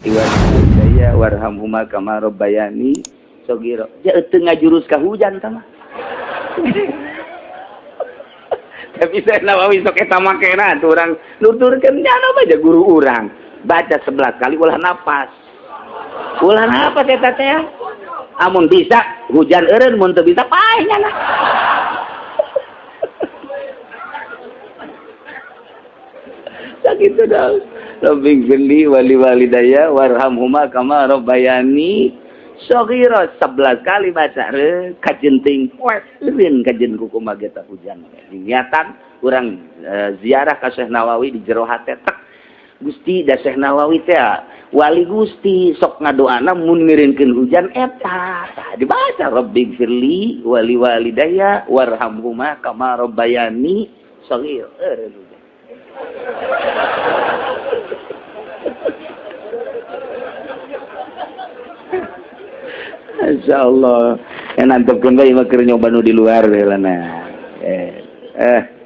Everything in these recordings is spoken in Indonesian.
Iwalidayya warhamhuma kama rabbayani shaghira. Ya teu ngajurus ka hujan tah mah. Tapi saya Nawawi sok eta makena tuh urang nuturkeun nya bae guru urang. Baca 11 kali ulah napas. Ulah napas eta teh. Amun bisa hujan eureun, mun teu bisa paeh nya. Sakitu dah. Rabbi firli wali walidayya warhamhuma kama rabbayani shaghira. 11 kali baca re kajenting poes eureun kajen kumaha eta hujan. Niatan urang ziarah ka Syekh Nawawi di jero hate tek. Gusti da Syekh Nawawi teh wali Gusti sok ngadoana mun ngirinkeun hujan eta. Tah dibaca Rabbi firli wali walidayya warhamhuma kama rabbayani shaghira. Insyaallah enantepkeun bae mah keur nyoba nu di luar heulana.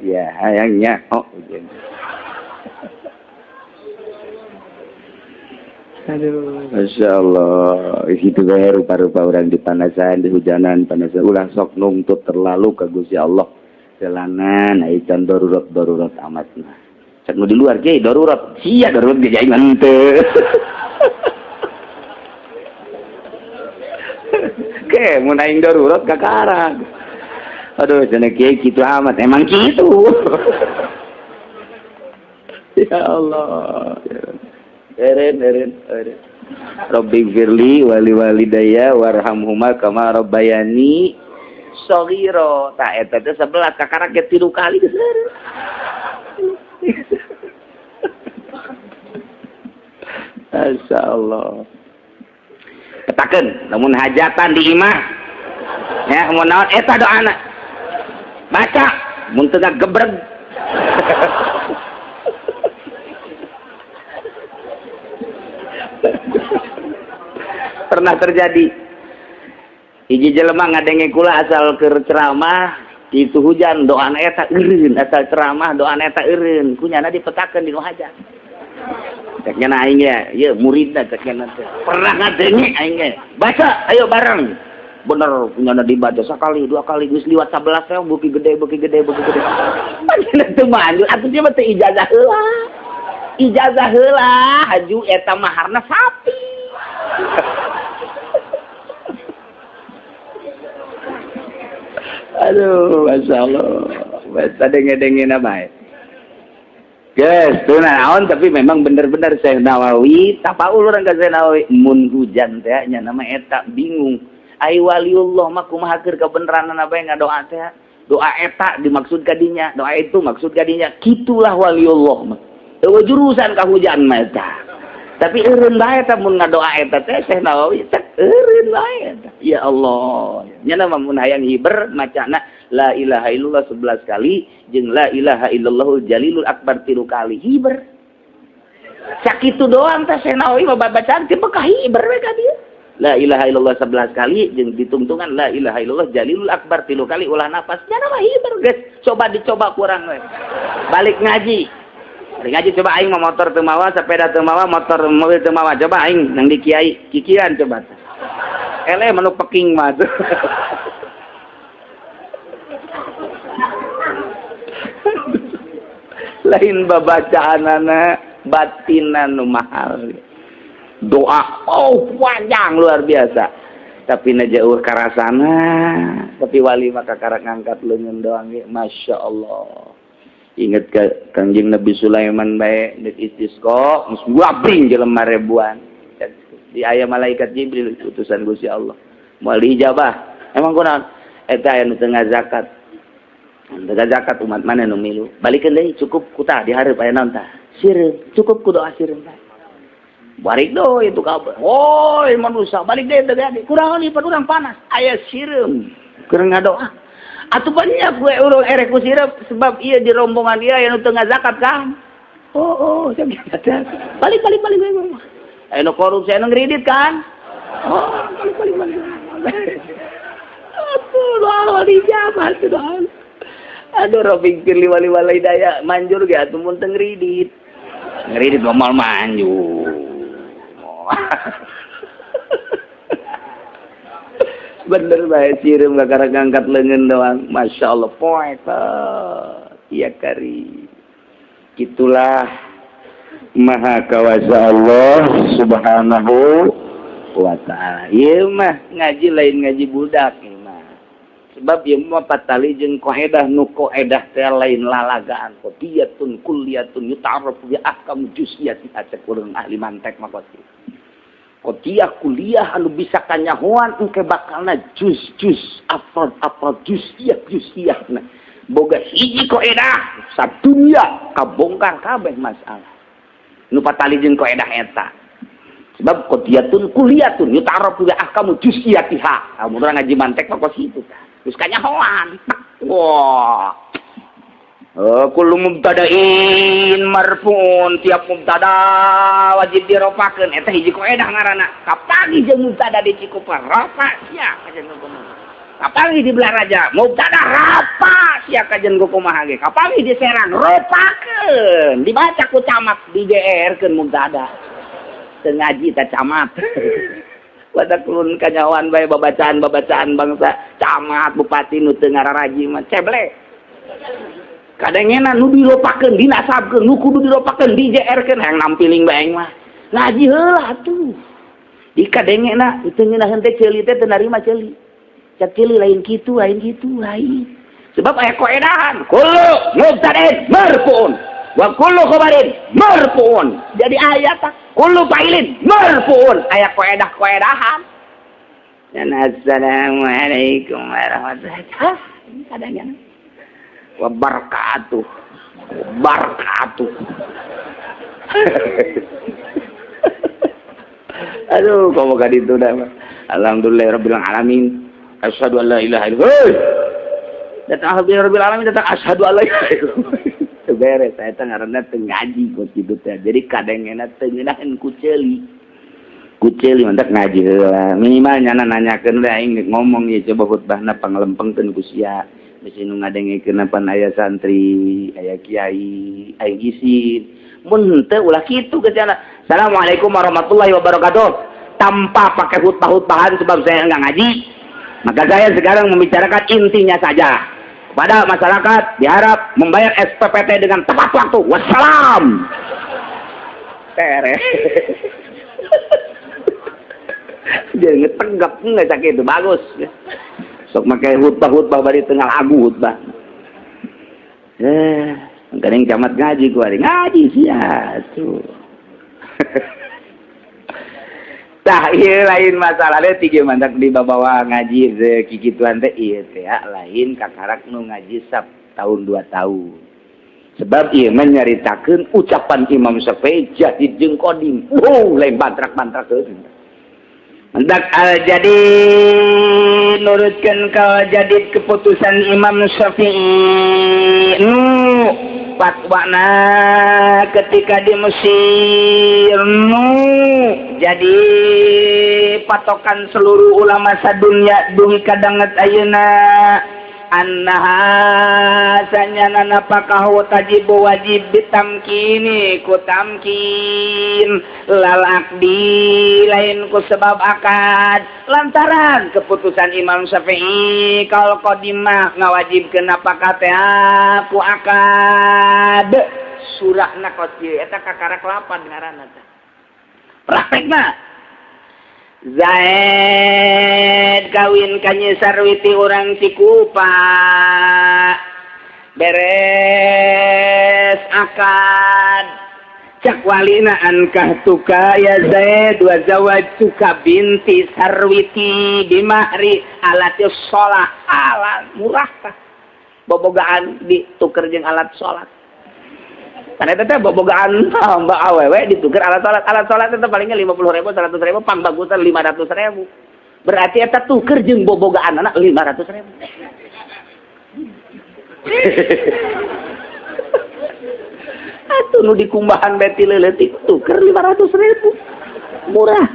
Ya hayangnya. Oh, hujan. Aduh, masyaallah. Itu bae rupa-rupa orang di panasan, di hujanan, panasan ulah sok nuntut terlalu ka Gusti Allah. Jalanan aya can darurat amatna. Cek nu di luar ge darurat. Sia darurat ge aing henteu. Ke mun aing darurat kakarang. Aduh cenah kieu kitu amat emang kitu. Ya Allah. Eren. Rabbi firli wali walidayya warhamhuma kama rabbayani shaghira. Tah eta teh 11 kakarang ge 3 kali geus eureun. Masyaallah. Katakeun lamun hajatan di imah ya mun naon eta doana baca mun teu gebreg. Pernah terjadi hiji jelema ngadenge kula asal keur ceramah itu hujan doana eta eureun, asal ceramah doana eta eureun, kunyana dipetakeun di nu hajat. Ceknya aing ya, ieu muridna ceknya teh. Pernah ngadenge aing ge. Baca, ayo bareng. Bener punyana dibaca sakali, 2 kali geus liwat 11 teh beuki gede. Panjenengan teu manjur, atuh dia mah teh ijazah heula. Ijazah heula, haju eta maharna sapi. Aduh, masyaallah. Basta denge-dengena bae. Guys, tuh naon tapi memang bener-bener Syekh Nawawi, tapaul urang ka Syekh Nawawi mun hujan teh nya nama eta bingung. Ai waliullah mah kumaha keur kabeneranna bae ngadoa teh. Doa eta dimaksud kadinya, doa itu maksud kadinya. Kitulah waliullah mah. Teu jurusan ka hujan mah eta. Tapi eureun bae eta mun ngadoa eta teh Syekh Nawawi cek eureun bae eta. Ya Allah. Nya mah mun hayang hiber macana la ilaha illallah 11 kali jeung la ilaha illallahul jalilul akbar 3 kali hiber. Sakitu doang teh Syekh Nawawi babacaan teh bekah hiber we ka dieu. La ilaha illallah 11 kali jeung ditungtungan la ilaha illallah jalilul akbar 3 kali ulah napas. Nya mah hiber geus. Coba dicoba kurang we. Balik ngaji. Balik ngaji coba aing mah motor teu mawa, sepeda teu mawa, motor mobil teu mawa. Coba aing nang di kiai kikiran coba. Ele manuk peking mah. Lain babacaanana batinan nu mahal. Doa panjang luar biasa. Tapi na jauh karasana, tapi wali maka karak ngangkat leungeun doang ge, masyaallah. Ingat ke Kangjeng Nabi Sulaiman bae deuk istisqa, geus wabring jelema ribuan. Di aya malaikat Jibril utusan Gusti Allah. Moal diijabah. Emang kunaon? Eta aya nu teu ngazakat. Daga zakat umat mana nu milu balikeun deui cukup kuta di hareup aya naon tah sireum cukup ku doa sireum bae balik deui itu kabeh woi manusia balik deui daga kurang lipat urang panas aya sireum keur ngadoa atuh banyak we urang erek ku sireum sebab ieu di rombongan ieu anu teu ngazakat kan oh balik aya nu korupsi anu ngredit kan balik atuh doa dijabah tuh doa. Aduh Rafiq firli wali walidayya manjur ge atuh mun teu ngridit. Ngridit moal manjur. Bener bae cireum gara ngangkat leungeun doang. Masya Allah poek. Iya kari. Itulah maha kawasa Allah subhanahu wa ta'ala. Ieu mah ngaji lain ngaji budak ieu mah. Sebab ieu mah patali jeung qaedah nu qaedah teh lain lalagaan. Qotiyatun kulliyatun yuta'arrafu bi ahkam juz'iyati acek urang ahli mantek mah qoti. Qotiyah kuliah anu bisa kanyahoan engke bakalna juz-juz afrad juz'iyah nah. Boga hiji qaedah sadunya kabongkar kabeh masalah. Nu patali jeung qaedah eta. Sebab qotiyatun kulliyatun yuta'arrafu bi ahkam juz'iyatiha. Amun urang ngaji mantek mah kos kitu tah. Terus kanyahoan. Wah. Kullu mubtada'in marfu'un, tiap mubtada wajib diropakeun eta hiji qaedah ngaranna. Kapagi jeung mubtada dicikupan rafa sia kajen kumaha. Kapagi di belah raja mubtada rafa sia kajen kumaha ge. Kapagi di seran ropakeun, dibaca ku camat digeerkeun mubtada. Teu ngaji ta camat. Pada kulun kanyawan bae babacaan bangsa camat bupati nu teu ngararaji mah ceblek. Kadangena nu diropakeun dinasabkeun nu kudu diropakeun dijeerkeun hayang nampiling bae mah ngaji heula atuh di kadangena teu ngeunaheun teh ceuli teh teu narima ceuli cak ceuli lain kitu lain sebab aya qaedahan kullu mubtada'in marfu'un wa kullu khabarin marfu'un jadi ayat kullu fa'ilin marfu'un aya qaedahan dan assalamualaikum warahmatullahi wabarakatuh kadangena wabarakatuh aduh kok moga ditu dah alhamdulillahirabbil alamin asyhadu an la ilaha illallah datang alhamdulillahirabbil alamin datang asyhadu an la ilaha illallah beres saya teh ngaranna teu ngaji kos kitu teh jadi kadangena teu ngeunaheun ku ceuli mantap ngaji heula minimal nyana nanyakeun we aing ngomong ieu coba khutbahna panglempengkeun ku sia bisi nu ngadengekeun napan aya santri, aya kiai, aya gisin. Mun henteu ulah kitu geus Assalamualaikum warahmatullahi wabarakatuh. Tanpa pakai khutbah-khutbahan sebab saya enggak ngaji. Maka saya sekarang membicarakan intinya saja. Kepada masyarakat diharap membayar SPPT dengan tepat waktu. Wassalam. Tere. Jadi ngetegap enggak sakit itu bagus. Sok make khutbah bari tengah lagu khutbah. Kadang camat ngaji ku ari ngaji sia tuh. Tah ieu lain masalah teh tiga mantak dibawa ngaji kikituan teh ieu teh lain kakarak nu ngaji tahun 2 tahun. Sebab ieu mah nyaritakeun ucapan Imam Syafi'i jadid jeung qadim. Lain bantrak-bantrak teuing. Hendak jadi nurutkan kau jadid keputusan Imam Syafi'i fatwana ketika di Mesir jadi patokan seluruh ulama sadunya dugi kadanget ayeuna annaha sanyana napakah wajib ditamkini ku tamkin lal akdi lain ku sebab akad lantaran keputusan Imam Syafi'i kalau qadimah ngawajibkeun apakah teh ku akad surahna qadi eta kakarak 8 ngaranna teh praktekna Zaid kawin ka Nyi Sarwiti urang Cikupa beres akad cak walina ankah tuka ya Zaid wa zawajtuka binti Sarwiti bimahri alatis sholat alat murah tah bobogaan dituker jeung alat sholat karena itu bobogaan mbak awewe ditukar alat sholat itu palingnya 50.000 100.000 pang bagusan 500.000 berarti itu tuker jeung bobogaan anak 500.000 atuh nu dikumbahan beti leuletik tuker 500.000 murah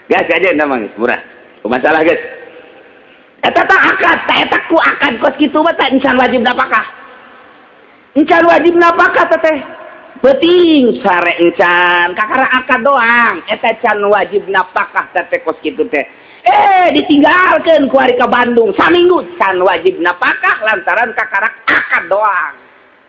gas aja namanya murah masalah guys eta teh akad eta ku akad kos kitu mah teh insan wajib napakah Encan wajib napakah teteh penting sare encan kakara akad doang eta can wajib napakah teh kos kitu teh ditinggalkeun ku ari ka Bandung saminggu can wajib napakah lantaran kakara akad doang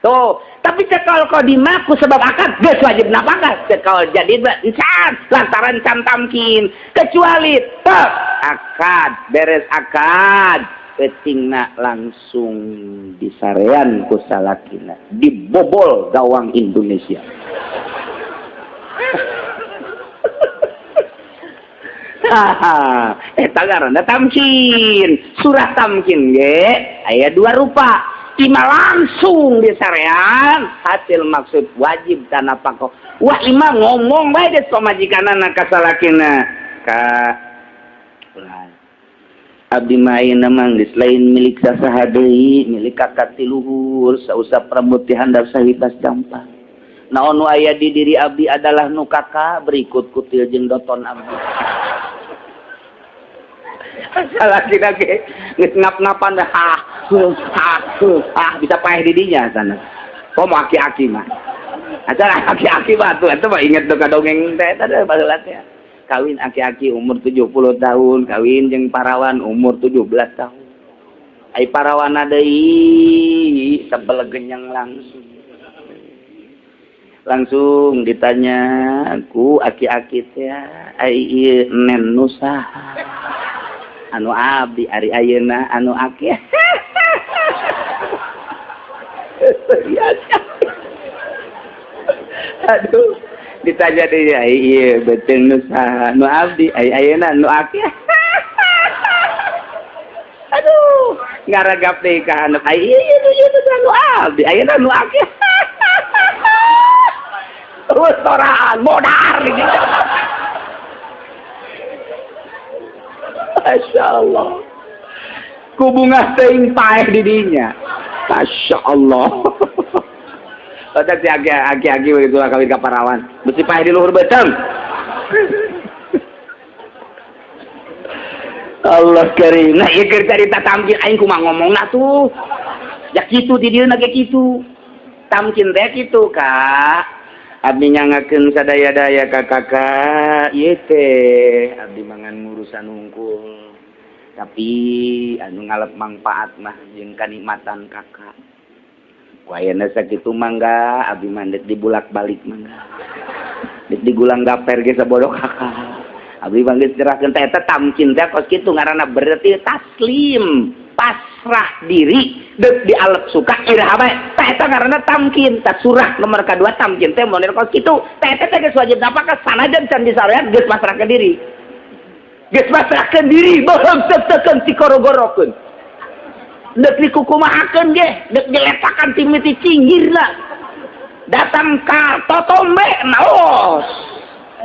tuh tapi cekal kodimah ku sebab akad geus wajib napakah cekal jadi encan lantaran can tamkin kecuali teh akad beres akad petingna langsung disarean ku salakina dibobol gawang Indonesia. Eta ngaranna tamkin. Surah tamkin ge aya dua rupa. Ima langsung disarean hasil maksud wajib tanah pako. Wah ima ngomong bae des pamajikanana ka salakina. Ka abdi main namang geus lain milik sasaha deui milik kakak ti luhur sausap rambut ti handap sahibas gampang naon nu aya di diri abdi adalah nu kakak berikut kutil jeung doton abdi salah kira ge geus ngap-ngapan bisa paeh di dinya sana komo aki-aki mah acara aki-aki mah tuh eta mah inget do ka dongeng teh eta baheula teh kawin aki-aki umur 70 tahun kawin jeung parawan umur 17 tahun ai parawana deui sebel genyang langsung ditanya ku aki-aki teh ai ieu nen nu saha anu abdi ari ayeuna anu aki aduh ditanya dia iya betul nu saha nu abdi ayeuna nu aki aduh ngaragap deui ka anak iya nu abdi ayeuna nu aki terus toraan modar gitu. Masya Allah ku bunga teuing paeh di dinya Masya Allah. Otak si aki-aki begitu kawin ka parawan. Mesti paeh di luhur beteng. Allah karim. Nah, ieu keur carita tamkin aing kumaha ngomongna tuh. Ya kitu di dieu na ge kitu. Tamkin teh kitu, Kak. Abdi nyangakeun sadaya-daya ka kakak. Ieu teh abdi mangan ngurusan hungkul. Tapi anu ngalep manfaat mah jeung kanikmatan kakak. Wayana sakitu mangga abdi mandek dibulak-balik mangga. Dik digulang gaper ge sabodoh kakak. Abdi mangga serahkeun teh eta tamkin teh kos kitu ngaranna berarti taslim, pasrah diri, deuk dialep suka irah bae. Teh eta ngaranna tamkin. Ta surah nomor kadua tamkin teh model kos kitu. Teh eta teh geus wajib napakah sanajan can disarean geus pasrahkeun diri. Geus pasrahkeun diri, beureum teu-teukeun dikorogorokeun. Dek dikukumahakeun ge, dek diletakan ti miti cinggirna. Datang ka totombe naos.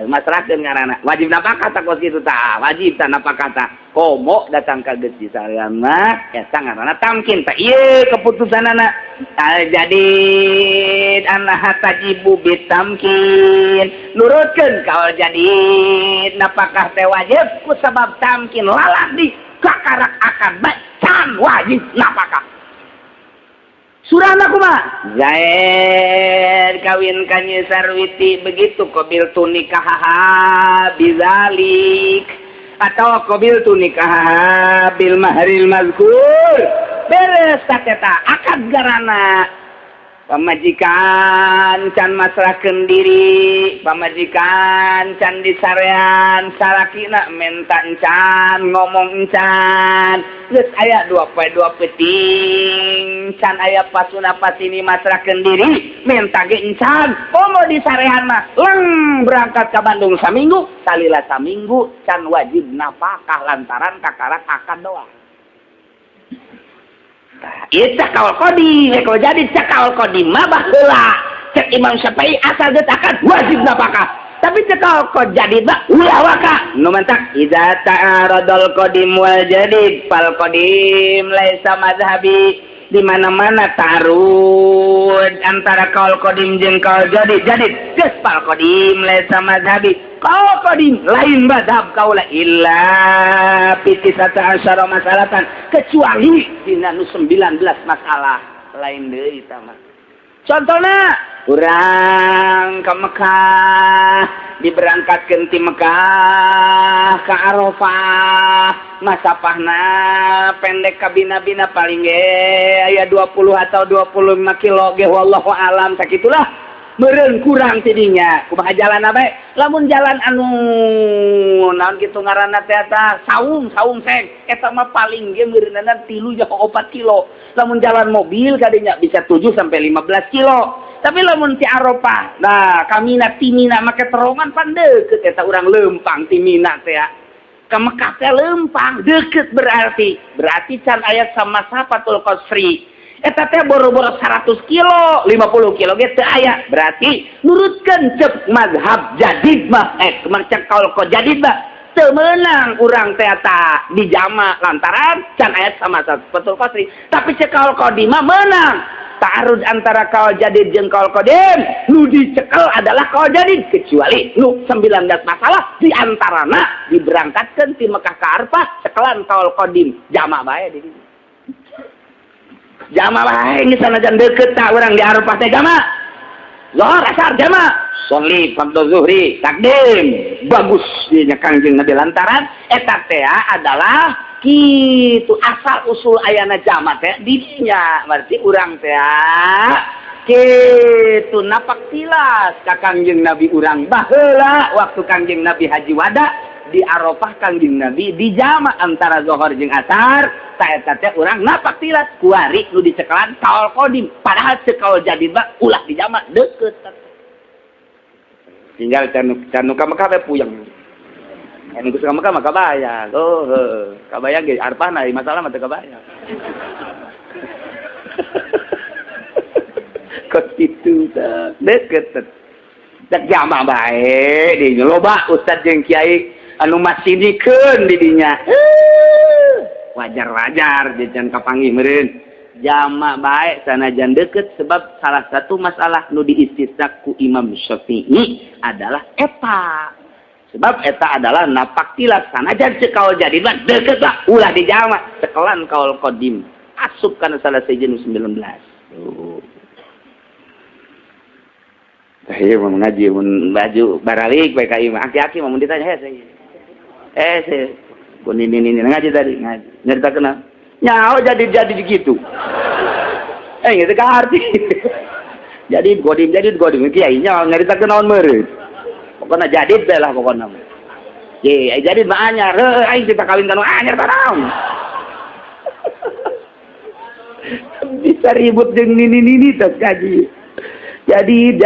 Masrakeun ngaranna. Wajib napakah ta kos kitu tah? Wajib ta napakah ta? Komo datang ka geus disarean mah eta ngaranna tamkin tah. Ieu keputusanana. Jadi annaha tajibu bitamkin. Nurutkeun kaul jadi napakah teh wajib ku sabab tamkin lalah di kakarak akan baik can wajib napakah surana kumaha Zaid kawin kanyi Sarwiti begitu qabil tu nikahaha bizalik atau qabil tu nikahaha bil mahril mazkur beres tateta akad garana pamajikan can masrahkeun diri pamajikan can disarean salakina menta encan ngomong encan geus aya dua peting can aya pasuna pasini masrahkeun diri menta ge encan komo disarean mah leng berangkat ka Bandung saminggu salila saminggu can wajib napakah lantaran kakarak akad doang. Ieu cakal qodi, kalau jadi cakal qodi mah baheula. Cek Imam Syafi'i asal geus akad wajib napakah. Tapi cakal qod jadi mah ulah waka. Nu mentak idza ta'aradal qadim wal jadid fal qadim laisa mazhabi. Di mana-mana tarud antara kaul qadim jeung kaul jadid. Geus fal qadim laisa mazhabi. Kaul qadim lain mazhab kaula illa pitisata asyara masalatan kecuali dina nu 19 masalah lain deui tah mah. Contohnya urang ke Mekah diberangkatkeun ti Mekah ka Arafah masapahna pendek ka bina-bina paling ge aya 20 atau 25 kilo ge wallahu alam sakitulah meureun kurang tidinya kumaha jalan bae lamun jalan anu naon kitu ngaranna teh eta saung seng eta mah paling ge meureunana 3 jeung 4 kilo lamun jalan mobil kadinya bisa 7 sampai 15 kilo tapi lamun ti Arafah nah kamina timina make terowongan pan deukeut eta urang leumpang timina teh ka Mekah teh leumpang deukeut berarti can aya sama safatul qasri eta teh boro-boro 100 kilo 50 kilo ge teu aya berarti nurutkeun cek mazhab jadid mah cek kaul jadid mah teu meunang urang teh eta dijama lantaran can aya sama safatul qasri tapi cek kaul qadim mah meunang ta'arud antara kaul jadid jeung kaul qadim nu dicekel adalah kaul jadid kecuali nu 19 masalah di antarana diberangkatkeun ti Mekah ka Arafah cekelan kaul qadim jama bae di dieu jama bae geus sanajan deukeut tah urang di Arafah teh jama zuhur asar jama sholli fardhu zuhri takdim bagus nya Kangjeng Nabi lantaran eta teh adalah kitu asal usul ayana jama teh di dinya berarti urang teh kitu napak tilas ka Kangjeng Nabi urang baheula waktu Kangjeng Nabi haji wada di Arafah Kangjeng Nabi di jama antara zuhur jeung asar eta teh urang napak tilas kuari nu dicekelan kaul qadim padahal cekaul jadid mah ulah di jama deukeut tinggal canu ka Mekah we puyeng anu geus ka Mekah mah kabayang kabayang ge Arafah na masalah mah teu kabayang kos kitu teh deukeut cek jama bae di loba ustad jeung kiai anu masinikeun di dinya wajar-wajar jajan kapanggih meureun jama bae sanajan deukeut sebab salah satu masalah nu diistisna ku Imam Syafi'i adalah eta sebab eta adalah napak tilas sanajan cek kaul jadid mah deukeut lah ulah di jama cekelan kaul qadim asup kana salah sejeun 19 saya mau ngaji mun baju baralik bae ka ieu aki-aki mau ditanya saya kun ini ngaji tadi ngaji nyerita kena nyaho jadi gitu gitu ka arti jadi godim kiai nya nyerita kena naon meureun pokona jadi teh lah pokona ye jadi mah anyar aing kita kawin kana anyar tanaon bisa ribut jeung nini tos kaji jadi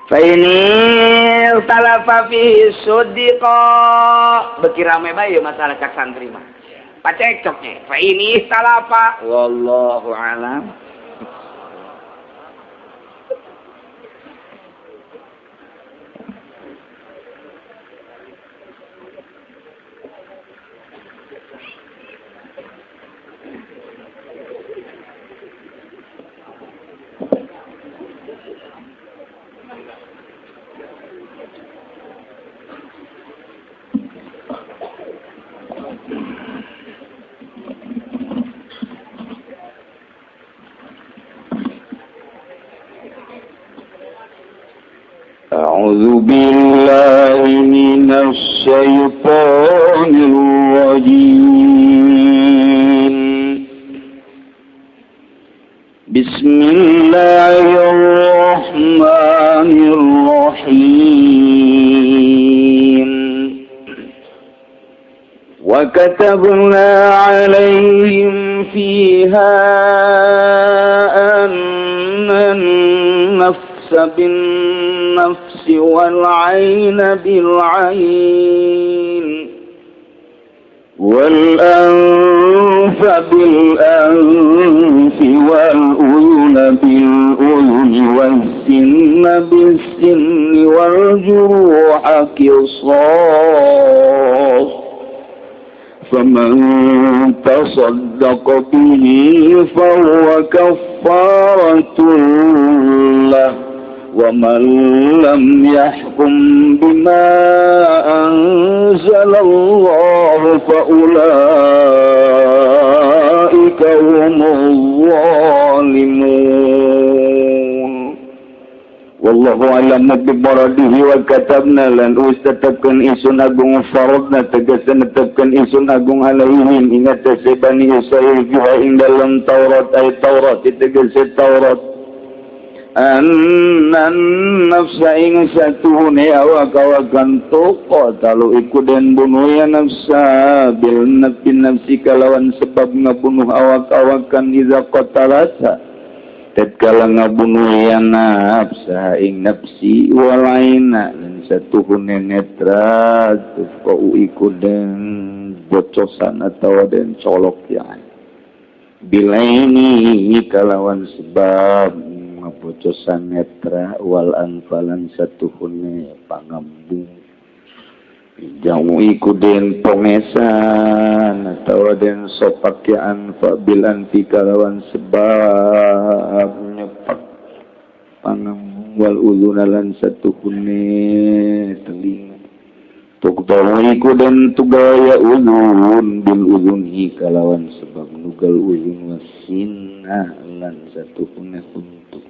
fa ini talafa fi suddiqa beki rame bae masalah cak santri mah pacekcoknya fa ini talafa wallahu alam أعوذ بالله من الشيطان الرجيم بسم الله الرحمن الرحيم وكتبنا عليهم فيها أن النفس بالنفس والعين بالعين والأنف بالأنف والأذن بالأذن والسن بالسن والجروح قصاص فمن تصدق به فهو كفارة له ومن لم يحكم بما أنزل الله فأولئك هم الظالمون zalimun. Wallahu a'lamu bimaradihi wa katabna lan tetapkan isun agung faradna tegasan tetapkan isun agung alaihim ingat Bani Israil fiha ing dalam Taurat ay Taurat tegasé Taurat annan nafsa ing satuhune awak-awakan toko talu iku den bunuh ya nafsa bil nafsi kalawan sebab ngabunuh awak-awakan iza qatalasa tatkala ngabunuh ya nafsa ing nafsi walaina lan satuhune netra kau iku den bocosan atau den colok ya bilaini kalawan sebab bocosan netra wal anfalan satuhune pangambung jauh iku den pongesan atau den sopakyaan fabilan kalawan sebab nyepak pangambung wal uzunalan satuhune telinga tukdawu iku den tugaya uzun bil uzuni kalawan sebab nugal uzun wasinna lan satuhune untuk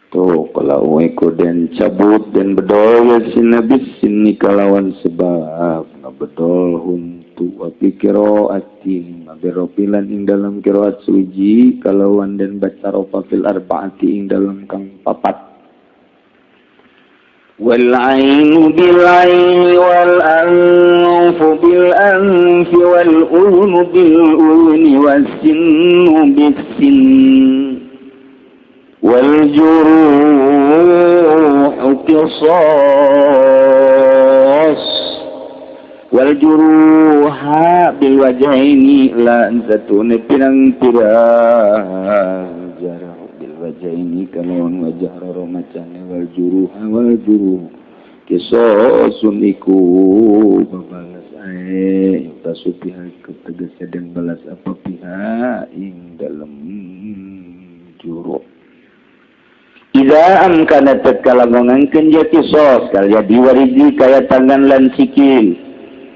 to kalau iku den cabut den bedol ya sinabis sini kalawan sebab ngabedol huntu api kiraatin abiropilan ing dalam kiraat suji kalawan den baca ropa fil arbaati ing dalam kang papat wal ainu bil aini wal anfu bil anfi wal udhunu bil udhuni was sinnu bis sinn والجروح قصاص والجروح بالوجهين لا زتون pirang-pirang jarah bilwajhaini kalawan wajah roro macane waljuruh kisosun iku babalas ae tasupiha ketegese dan balas apa pihak ing dalam juruh Ida amkana tatkala ngangkeun ja kisos kalya diwariji kaya tangan lan sikil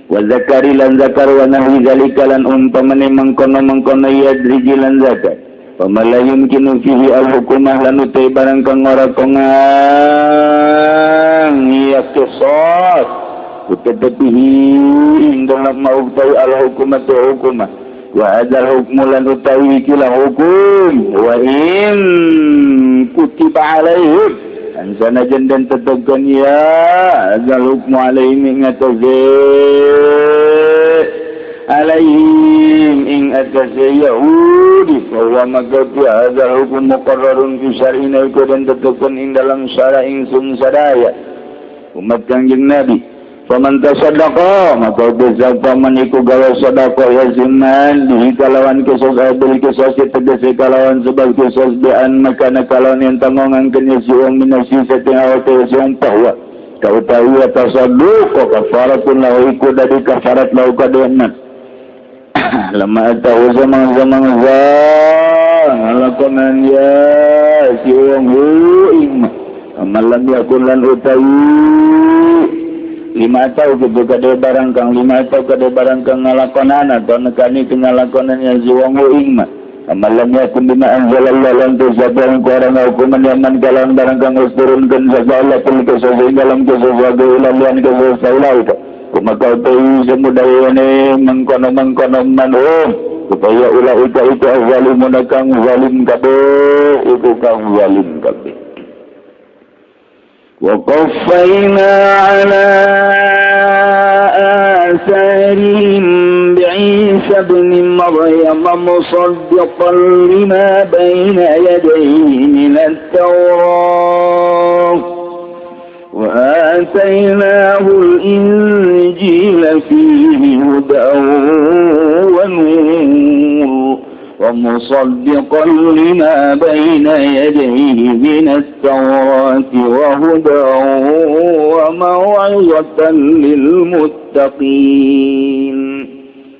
wa zakari lan zakar wa nahwi zalika lan umpamane mangkono yadriji lan zakar pamalayun kinu fihi al-hukumah lan utai barang kang ora kongang ya kisos utadabihi ing dalam mautai al-hukumah tu hukumah wa adzal hukmu lan utawi kila hukum wa in kutiba alaihim ansana jandan tetapkan ya adzal hukmu alaihim ing atase alaihim ing atase yahudi bahwa magabi adzal hukmu muqarrarun fi syar'ina iku dan tetapkan ing dalam syara' ingsun sadaya umat kanjeng nabi paman tasaddaqa maka bersabda maniku gawa sedekah ya ziman di kalawan kisos adil kisos tegese kalawan sebab kisos bian maka kalawan yang tangongan kenya siwang minasi seteng awak siwang bahwa kau tahu tasadduq kafaratun lahu iku dari kafarat lahu kadenan lama tahu zaman alakonan ya siwang ing amalan yakun lan utawi lima tahu gitu kada barang kang lima tahu kada barang kang ngalakonan atau nekani pengalakonan yang ziwang uing mah amalannya kumbina anzalallah lan tuzabang korang hukuman yaman kalan barang kang usturunkan segala pun kesesuaian dalam kesesuaian ilahan kesesuaian itu kumakau tahu semudaya ini mengkono manum supaya ulah itu azalimun kang zalim kabeh itu kang zalim kabeh وقفينا على آثارهم بعيسى ابن مريم مصدقا لما بين يديه من التوراة وآتيناه الإنجيل فيه هدى ونور ومصدقا لما بين يديه من التوراة وهدى وموعظة للمتقين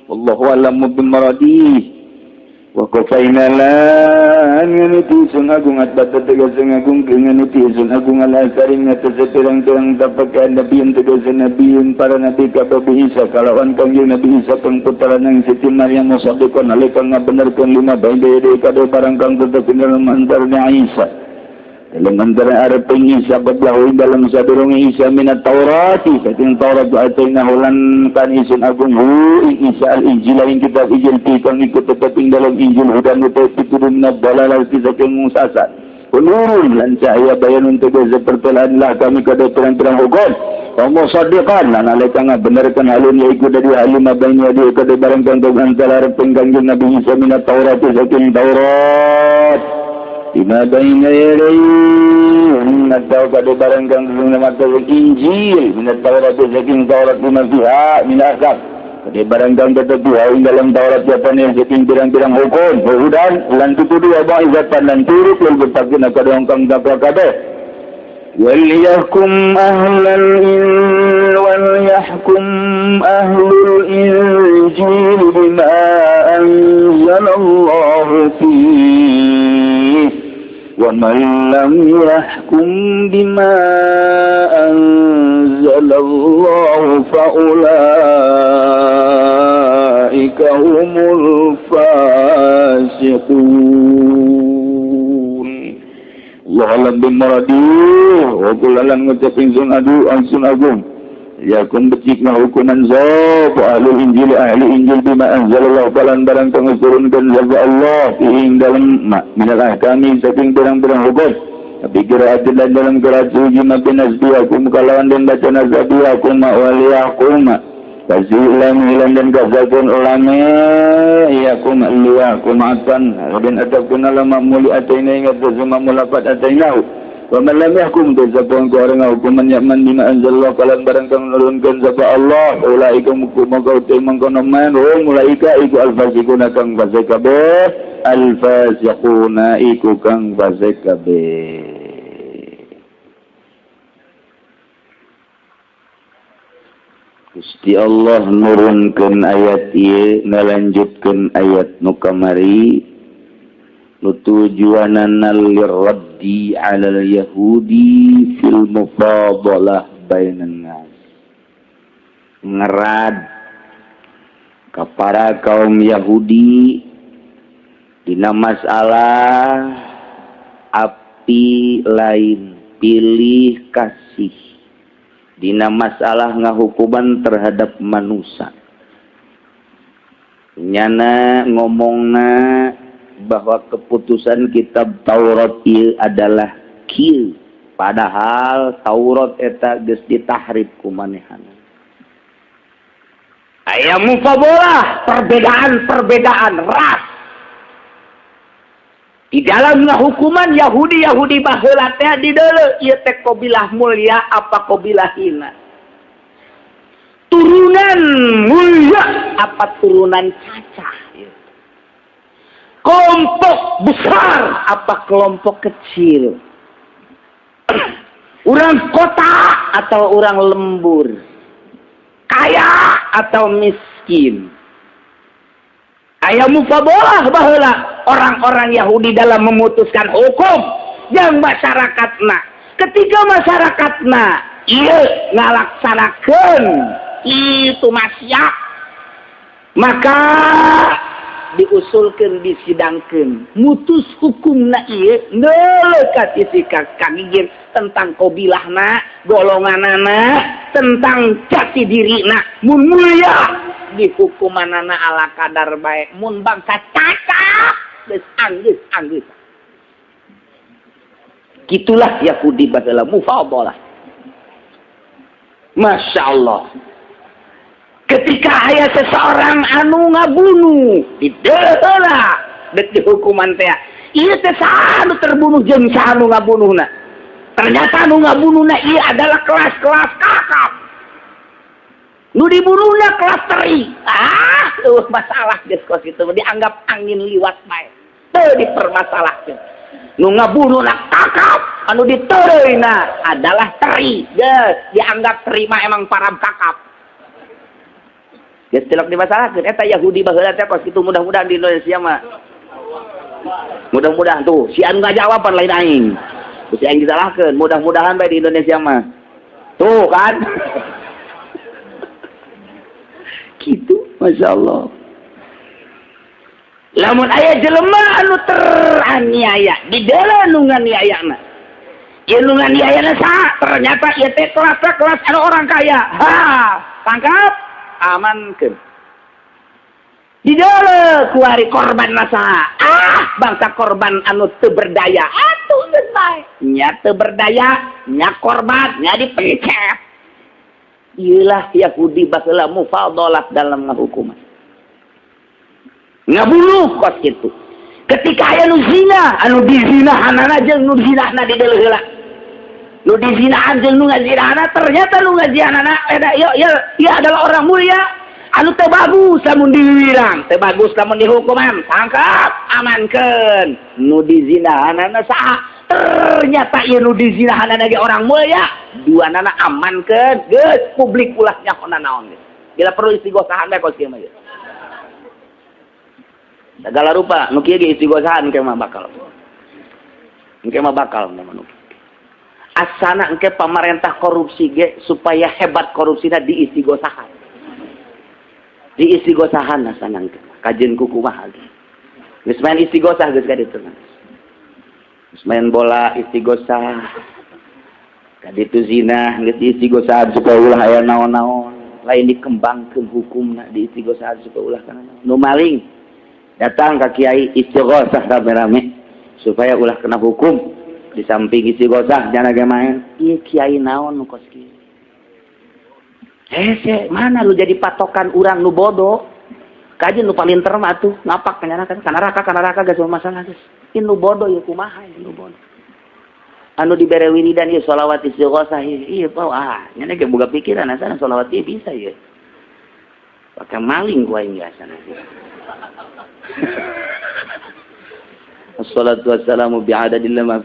والله أعلم بمراديه wa qafainalan nganuti sun agung at batataga sun agung nganuti sun agung alasaring atas pirang-pirang tapakan nabiyin taga sun nabiyin para nabi kababi Isa kalawan kangjeng Nabi Isa kang putra ng Siti Maryam musaddiqan alikang ngabenarkeun lima bae kado barang kang tetep dalam antaranya Isa dalam antara areping Isa badlahu dalam sadurunge Isa minat Taurati saking Taurat atayna hulan kan isun agung hu Isa al-Injil ing kitab Injil kang ikut teteping dalam Injil hudan utawi pitulung na balala saking sasat nurun lan cahaya bayanun tege sepertelan lah kami kada terang-terang hukum kamu sadiqan lan alika ngabenarkeun halun yaiku dari halim abangnya dia kada barang kang antara areping kangjeng Nabi Isa minat Taurat saking Taurat Ina baina yadayhi minat-taw kada barang kang lumataw Injil minat-taw saking Taurat lima fiha minasab kada barang kang tetapi dalam Taurat jatan yang saking pirang-pirang hukum hudan lan tutudu abang izatan lan turut lan bertakin kadang kang dapat kada وليحكم أهل الإنجيل بما أنزل الله فيه ومن لم يحكم بما أنزل الله فأولئك هم الفاسقون Allah alam bimaradi wa kulalan ngucapin sun agung ya kun becik na hukuman zab ahli Injil bima anzalallah balan barang kang turunkan zab Allah ing dalam minal ahkami saking pirang-pirang hukum tapi kira adalah dalam kerasuji makin asbiakum kalawan dan baca nazabiakum waliyakum kasih ulang dan gazakun ulame iyakum liyakum atan dan adabkun alama muli atayna ingat semua mulapat atayna wa man lam yahkum bizabun orang hukuman yakman bima anzalallah kalan barang kang nurunkan zaba Allah ulaika maka utai mangkono man ulaika iku alfasiquna kang fasik kabeh alfasiquna iku kang fasik kabeh. Gusti Allah nurunkeun ayat ieu ngalanjutkeun ayat nu kamari nu tujuanana lirraddi 'alal yahudi fil mufadalah bainan nas ngerad ka para kaum Yahudi dina masalah api lain pilih kasih dina masalah ngahukuman terhadap manusia nyana ngomongna bahwa keputusan kitab Taurat ieu adalah kieu padahal Taurat eta geus ditahrif ku manehana aya mufabolah perbedaan ras di dalam hukuman Yahudi baheula teh di deuleu ieu teh qabilah mulia apa qabilah hina turunan mulia apa turunan cacat kelompok besar apa kelompok kecil orang kota atau orang lembur kaya atau miskin aya mufabolah baheula orang-orang Yahudi dalam memutuskan hukum yang masyarakatna ketika masyarakatna ieu ngalaksanakeun itu maksiat maka diusulkeun disidangkeun mutus hukumna ieu neueuh ka sisi kagigir tentang qabilahna golonganana tentang jati dirina mun mulia dihukumanana ala kadar baik mun bangsa cacat geus anggeus gitulah Yahudi badalah mufadalah Masya Allah ketika aya seseorang anu ngabunuh dideula dek dihukuman teh ieu teh sanu terbunuh jeung sanu ngabunuhna ternyata anu ngabunuhna ieu adalah kelas-kelas kakap nu dibunuhna kelas teri masalah geus kos kitu dianggap angin liwat bae teu dipermasalahkeun nu ngabunuhna kakap anu diteureuyna adalah teri geus dianggap teri mah emang parab kakap geus tilok dimasalahkeun eta Yahudi baheula teh kos kitu mudah-mudahan di Indonesia mah Mudah-mudahan tuh si anu ngajawaban lain aing. Si aing disalahkeun, mudah-mudahan bae di Indonesia mah. Tuh kan. Gitu, Masya Allah. Lamun aya jelema anu teraniaya di dalam nu nganiayana. Ieu nu nganiayana saha? Ternyata ieu teh kelas anu orang kaya. Ha, tangkap, amankeun. Di dalam kuari korban nasa bangsa korban anu teu berdaya atuh geus bae nya teu berdaya nya korban nya dipecet. Iyalah Yahudi baheula mufadalah dalam ngahukuman ngabunuh kos itu ketika aya nu zina anu dizinahanana jeung nu zinahna di deuleu heula nu dizinahan jeung nu ngazinahanna ternyata nu ngazinahanna ieu adalah orang mulia anu teu bagus lamun diwilang, teu bagus lamun dihukuman, tangkap, amankeun. Nu dizinahanana saha? Ternyata ieu nu dizinahanana ge orang mulia, duanana amankeun, geus publik ulah nyahonna naon ge. Bila perlu istighosahan bae kos kieu mah. Segala rupa nu kieu ge istighosahan engke mah bakal. Engke mah bakal nu. Asana engke pamarentah korupsi ge supaya hebat korupsina diistighosahan. Di istighosahan nasanang kajen kukumaha ge. Geus main istighosah geus ka ditu. Geus main bola istighosah. Ka ditu zina geus istighosah supaya ulah aya naon-naon, lain dikembangkeun hukumna di istighosah supaya ulah kana naon. Nu maling datang ka kiai istighosah rame-rame supaya ulah kena hukum. Di samping istighosah jangan ge main. Ieu kiai naon nu kos kieu? Mana lu jadi patokan orang nu bodoh? Kajian nu paling terma tuh ngapak kana raka geus masalah geus. Ieu nu bodoh ieu kumaha ieu nu bodoh. Anu dibere wiridan ieu shalawat istighosah ieu nya ge boga pikiran asana shalawat ieu bisa ieu. Pakai maling ku aing asana. Assalatu wassalamu bi'adadi ma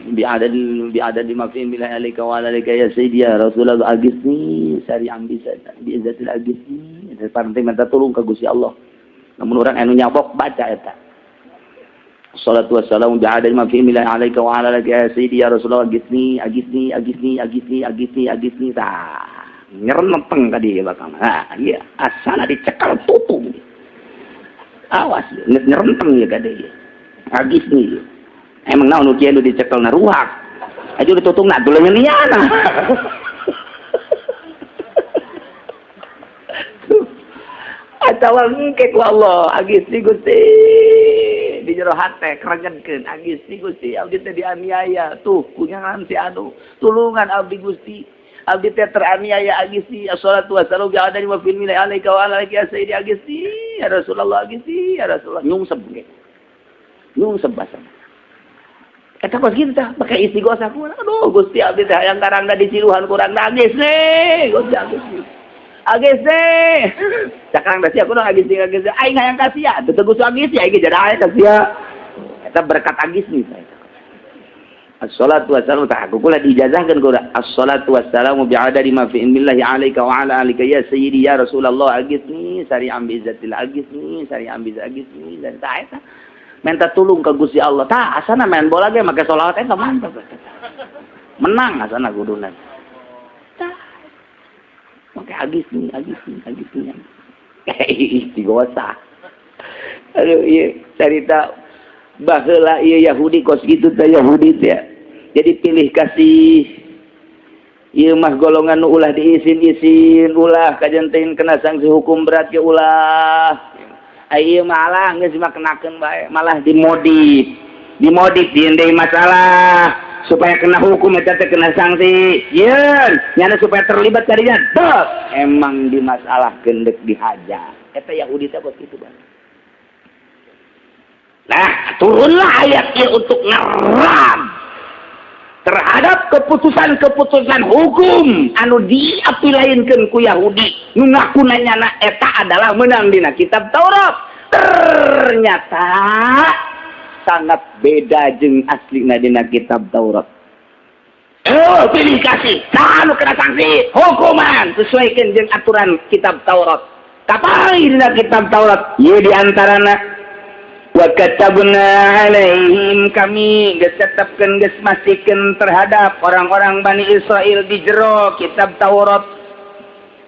fi billahi alaika wa alaika ya sayyidi ya Rasulullah agisni sari ambisa bi izzatil agisni. Penting minta tolong ka Gusti Allah. Namun orang anu nyabok baca eta. Assalatu wassalamu bi'adadi ma fi billahi alaika wa alaika ya sayyidi ya Rasulullah agisni tah. Nyerempeng tadi bakal. Iya asana dicekal tutung. Awas nyerempeng ya kade ieu. Agis nih, emang naon nu kieu nu dicekel na ruak, aja ditutung na duleun niana. Atawa ngke ku Allah, agis ni Gusti, di jero hate kerengenkeun agis ni Gusti, abdi teh dianiaya, tuh kunyangan si anu, tulungan abdi Gusti. Abdi teh teraniaya agis ni, assalatu wassalamu bi'adani wa fil milai alaika wa alaika ya sayyidi agis ni, ya Rasulullah agis ni, ya Rasulullah nyungsep ge. Nyungsep basa. Eta kos kitu tah pakai istighosah ku. Aduh Gusti abdi teh hayang karangna diciluhan kurang nangis nih. Gusti agis nih. Sakarang da sia kunaon agis aing hayang ka sia. Teu Gusti agis sia aing jada ka sia. Eta berkat agis nih saya. Assalatu wassalamu ta'ala kula diijazahkeun ku assalatu wassalamu bi'adadi ma fi billahi alaika wa ala alika ya sayyidi ya Rasulullah agis nih sari ambi zatil agis nih sari ambi agis nih dan ta eta minta tulung ke Gusti Allah. Tah asana main bola ge make sholawat eta mantap. Menang asana kuduna. Tah. Make agis nih. Istighosah. Aduh ieu cerita baheula ieu Yahudi kos kitu teh Yahudi teh. Jadi pilih kasih ieu mah golongan nu ulah diisin-isin, ulah kajenteun kena sanksi hukum berat ge ulah. Ayo malah geus makenakeun bae, malah dimodif diendeuh masalah supaya kena hukum eta teh kena sanksi. Yeun, nyana supaya terlibat kadinya. Dok, emang di masalah gendek dihajar. Eta Yahudi teh kitu bae. Nah, turunlah ayat ieu untuk ngeram terhadap keputusan-keputusan hukum anu diapilainkeun ku Yahudi nu ngakuna nyana eta adalah menang dina kitab Taurat. Ternyata sangat beda jeung aslina dina kitab Taurat. Pilih kasih anu kena sanksi hukuman sesuaikeun jeung aturan kitab Taurat. Kapan dina kitab Taurat? Ieu diantarana wa katabna alaihim, kami geus masihkeun terhadap orang-orang Bani Israel di jero kitab Taurat,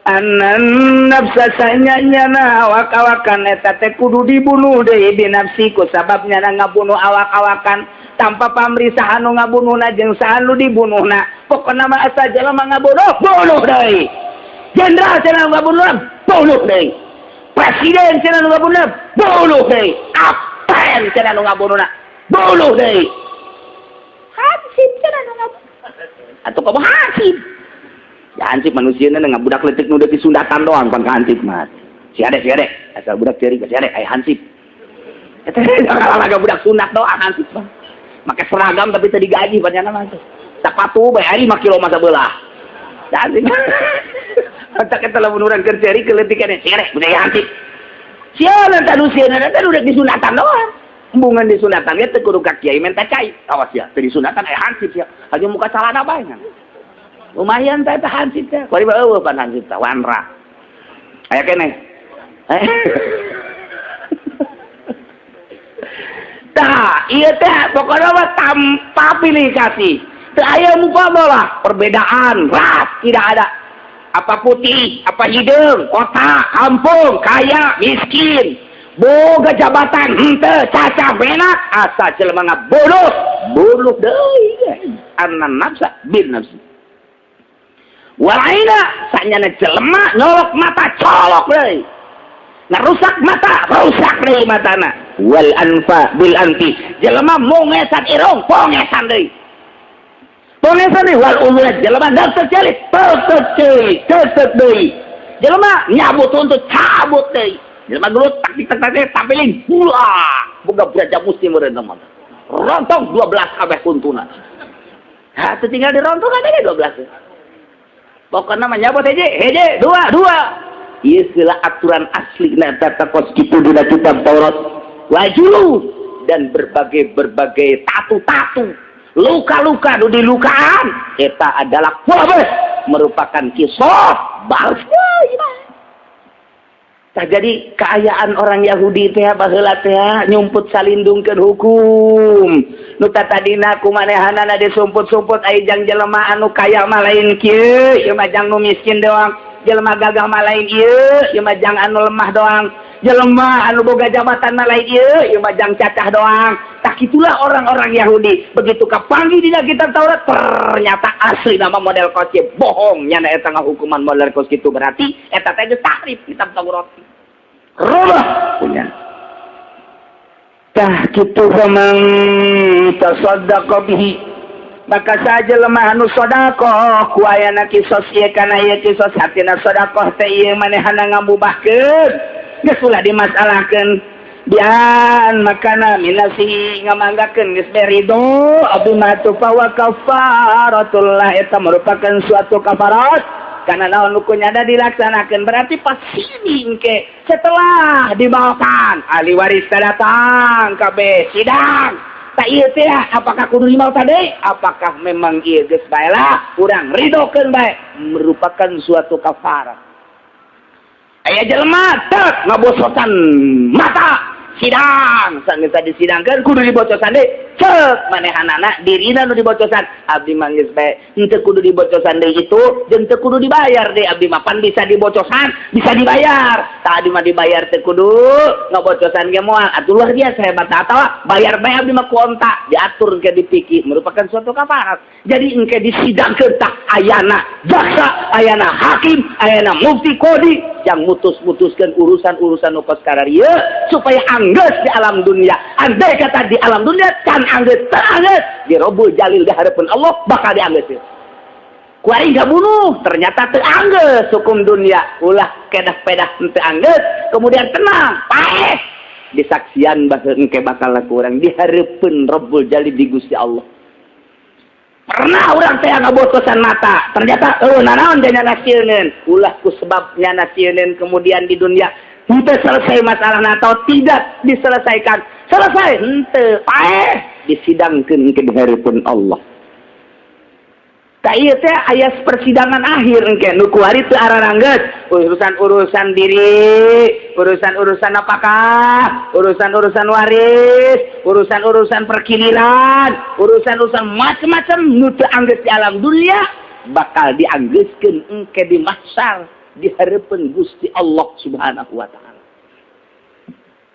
anan nafsa sanyana awak-awakan eta teh kudu dibunuh deui binafsiku sababnya ngabunuh awak-awakan tanpa pamrih sahanu ngabunuhna jeung sahanu dibunuhna. Pokona mah asa jelema ngabunuh bunuh deui, jenderal cenah ngabunuh bunuh deui, presiden cenah ngabunuh bunuh deui, apaan cenah ngabunuhna bunuh deui, hansip cenah ngabunuh atuh kamu hansip. Ya hansip manusia nana budak letik nu deuk disundatan doang pan ka hansip mah. Si ade asal budak ceurik si ade aya hansip. Eta laga budak sunat doang hansip mah. Make seragam tapi teu digaji panjana mah. Sapatu bae ari 5 kilo masa beulah. Da hansip. Otak eta lamun urang keur ceurik leutik ade si ade budak hansip. Sia nanti anusiana teh udah disunatan doang. Embungan disunatan ge teu kudu ka kiai menta cai. Awas ya, teu disunatan aya hansip ya. Hanya muka salana bae kan. Lumayan teh hansip teh. Bari eueuh pan hansip teh wanra. Aya keneh. Tah, ieu teh pokona mah tanpa pilih kasih. Teu aya mukabalah, perbedaan ras tidak ada. Apa putih, apa hidung, kota, kampung, kaya, miskin, boga jabatan, henteu caca benak, asa jelema ngabunuh, bunuh deui. Anan nafsa bin nafsi. Walaina sanyana jelema nyolok mata colok deui. Ngarusak mata, rusak deui matana. Wal anfa bil anfi. Jelema mongesan irung, pongesan deui. Pongesan deui wal ulad jelema deukeut celit, teukeut deui. Jelema nyabut untuk cabut deui. Jelema gelut tak tampilin pulang. Boga braja muslim meureun mah. Rontong 12 kabeh kuntuna. Ha teu tinggal di rontong ada 12. Pokoknya menyabot heje, dua. Iya sila aturan asli tata kos kitu dina kitab Taurat. Wajulu dan berbagai tatu, luka-luka nu dilukaan eta adalah wabah merupakan kisah bahagia. Tah jadi keayaan orang Yahudi teh baheula teh nyumput salindungkeun hukum. Nu tadina kumanehanana disumput-sumput ai jang jelema anu kaya mah lain kieu, ieu mah jang nu miskin doang. Jelema gagah mah lain ieu mah jang anu lemah doang. Jelema anu boga jabatan mah lain ieu mah jang cacah doang. Tah kitulah orang-orang Yahudi. Begitu kapanggih dina kitab Taurat ternyata asli nama model kos kieu bohong nya eta ngahukuman model kos kitu berarti eta teh geus takrif kitab Taurat. Robah punya. Tah kitu memang tasaddaqa bihi, maka saja lemah anu sedekah ku ayana kisos ieu kana ieu kisos hatina sedekah teh ieu manehna ngambubahkeun geus ulah dimasalahkeun bian makana minasi ngamanggakeun geus berido abdi matu fa kafaratul lah eta merupakan suatu kafarat karena naon nu kunyada dilaksanakeun berarti pas sini engke setelah dibawakan ahli waris datang kabeh sidang tak ieu teh apakah kudu dimaot tadi apakah memang ieu geus bae lah urang ridokeun bae merupakan suatu kafarat. Aya jelema teu ngabosotan mata sidang sanggeus disidangkeun kudu dibocosan deui ceuk manehanana dirina nu dibocosan abdi mah geus bae henteu kudu dibocosan deui itu jeung teu kudu dibayar deui abdi mah pan bisa dibocosan bisa dibayar tah abdi mah dibayar teu kudu ngabocosan ge moal atuh luar biasa hebat atawa bayar bae abdi mah ku onta diatur ke dipiki merupakan suatu kafarat. Jadi engke disidangkeun tah ayana jaksa ayana hakim ayana mufti kodi yang mutus-mutuskeun urusan-urusan nu kos kararieu supaya anggeus di alam dunia. Andai kata di alam dunia can anggeus teranggeus di Rabbul Jalil di harapan Allah bakal dianggeus. Kuari gak bunuh ternyata teu anggeus hukum dunia ulah kedah-pedah teu anggeus kemudian tenang paeh disaksian baheung engke bakal laku urang di harapan Rabbul Jalil di Gusti Allah. Pernah orang teh ngabotosan mata ternyata nanaon dia nasieun ulah ku sebabnya nasieun kemudian di dunia henteu selesai masalah atau tidak diselesaikan selesai henteu paeh disidangkeun ke di hareupeun Allah. Ka ieu teh aya persidangan akhir engke nu kuari teu araranggeus urusan-urusan diri, urusan-urusan apakah, urusan-urusan waris, urusan-urusan perkiliran, urusan-urusan macam-macam nu teu anggeus di alam dunia bakal dianggeuskeun engke di mahsyar di hareupeun Gusti Allah Subhanahu wa taala.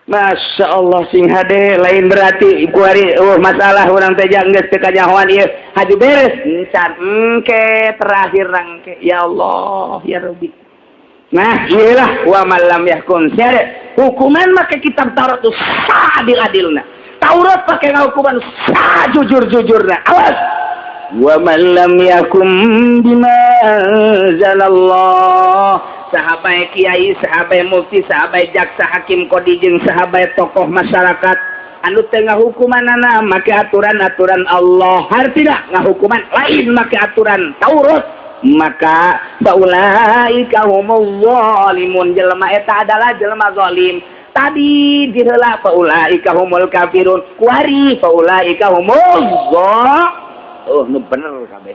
Masya Allah sing hade lain berarti kuari masalah orang teh geus teu kanyahoan ieu haju beres encan engke terakhir nangke ya Allah ya Rabbi. Nah iyalah wa malam yahkum syari hukuman make kitab Taurat tu adil-adilna. Taurat pakai hukuman jujur-jujurna. Awas wa malam yahkum bima anzalallah. Sahabat kiai, sahabat mufti, sahabat jaksa, hakim, kodi, jeung sahabat tokoh masyarakat anu teu ngahukumanana make aturan-aturan Allah. Hartina ngahukuman lain make aturan Taurat, maka faulaika humul zalimun. Jelema eta adalah jelema zalim. Tadi diheula faulaika humul kafirun, kuari faulaika humul nu bener kabeh.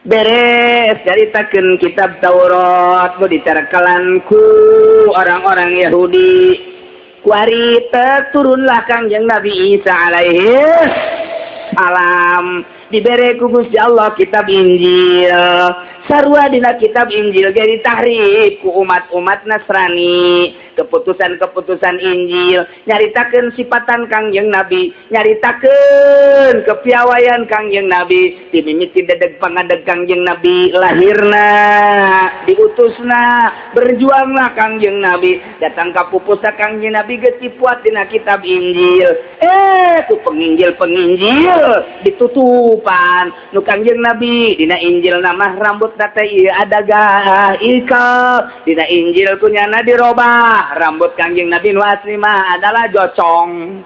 Beres caritakeun kitab Taurat nu dicarakalan ku orang-orang Yahudi. Kuari turunlah Kangjeng Nabi Isa alaihi salam. Dibere ku Gusti Allah kitab Injil. Sarua dina kitab Injil ge ditahrif ku umat-umat Nasrani. Keputusan-keputusan Injil nyaritakeun sifatan Kangjeng Nabi, nyaritakeun kepiawaian Kangjeng Nabi, dimimiti dedeg pangadeg Kangjeng Nabi, lahirna, diutusna, berjuangna Kangjeng Nabi, datang ka pupusa Kangjeng Nabi geus dipuat dina kitab Injil. Tu penginjil ditutupan nu Kangjeng Nabi dina Injil nama rambut teh ieu adaga ikal, dina Injil kunyana dirobah rambut Kangjeng Nabi nu asli mah adalah jocong.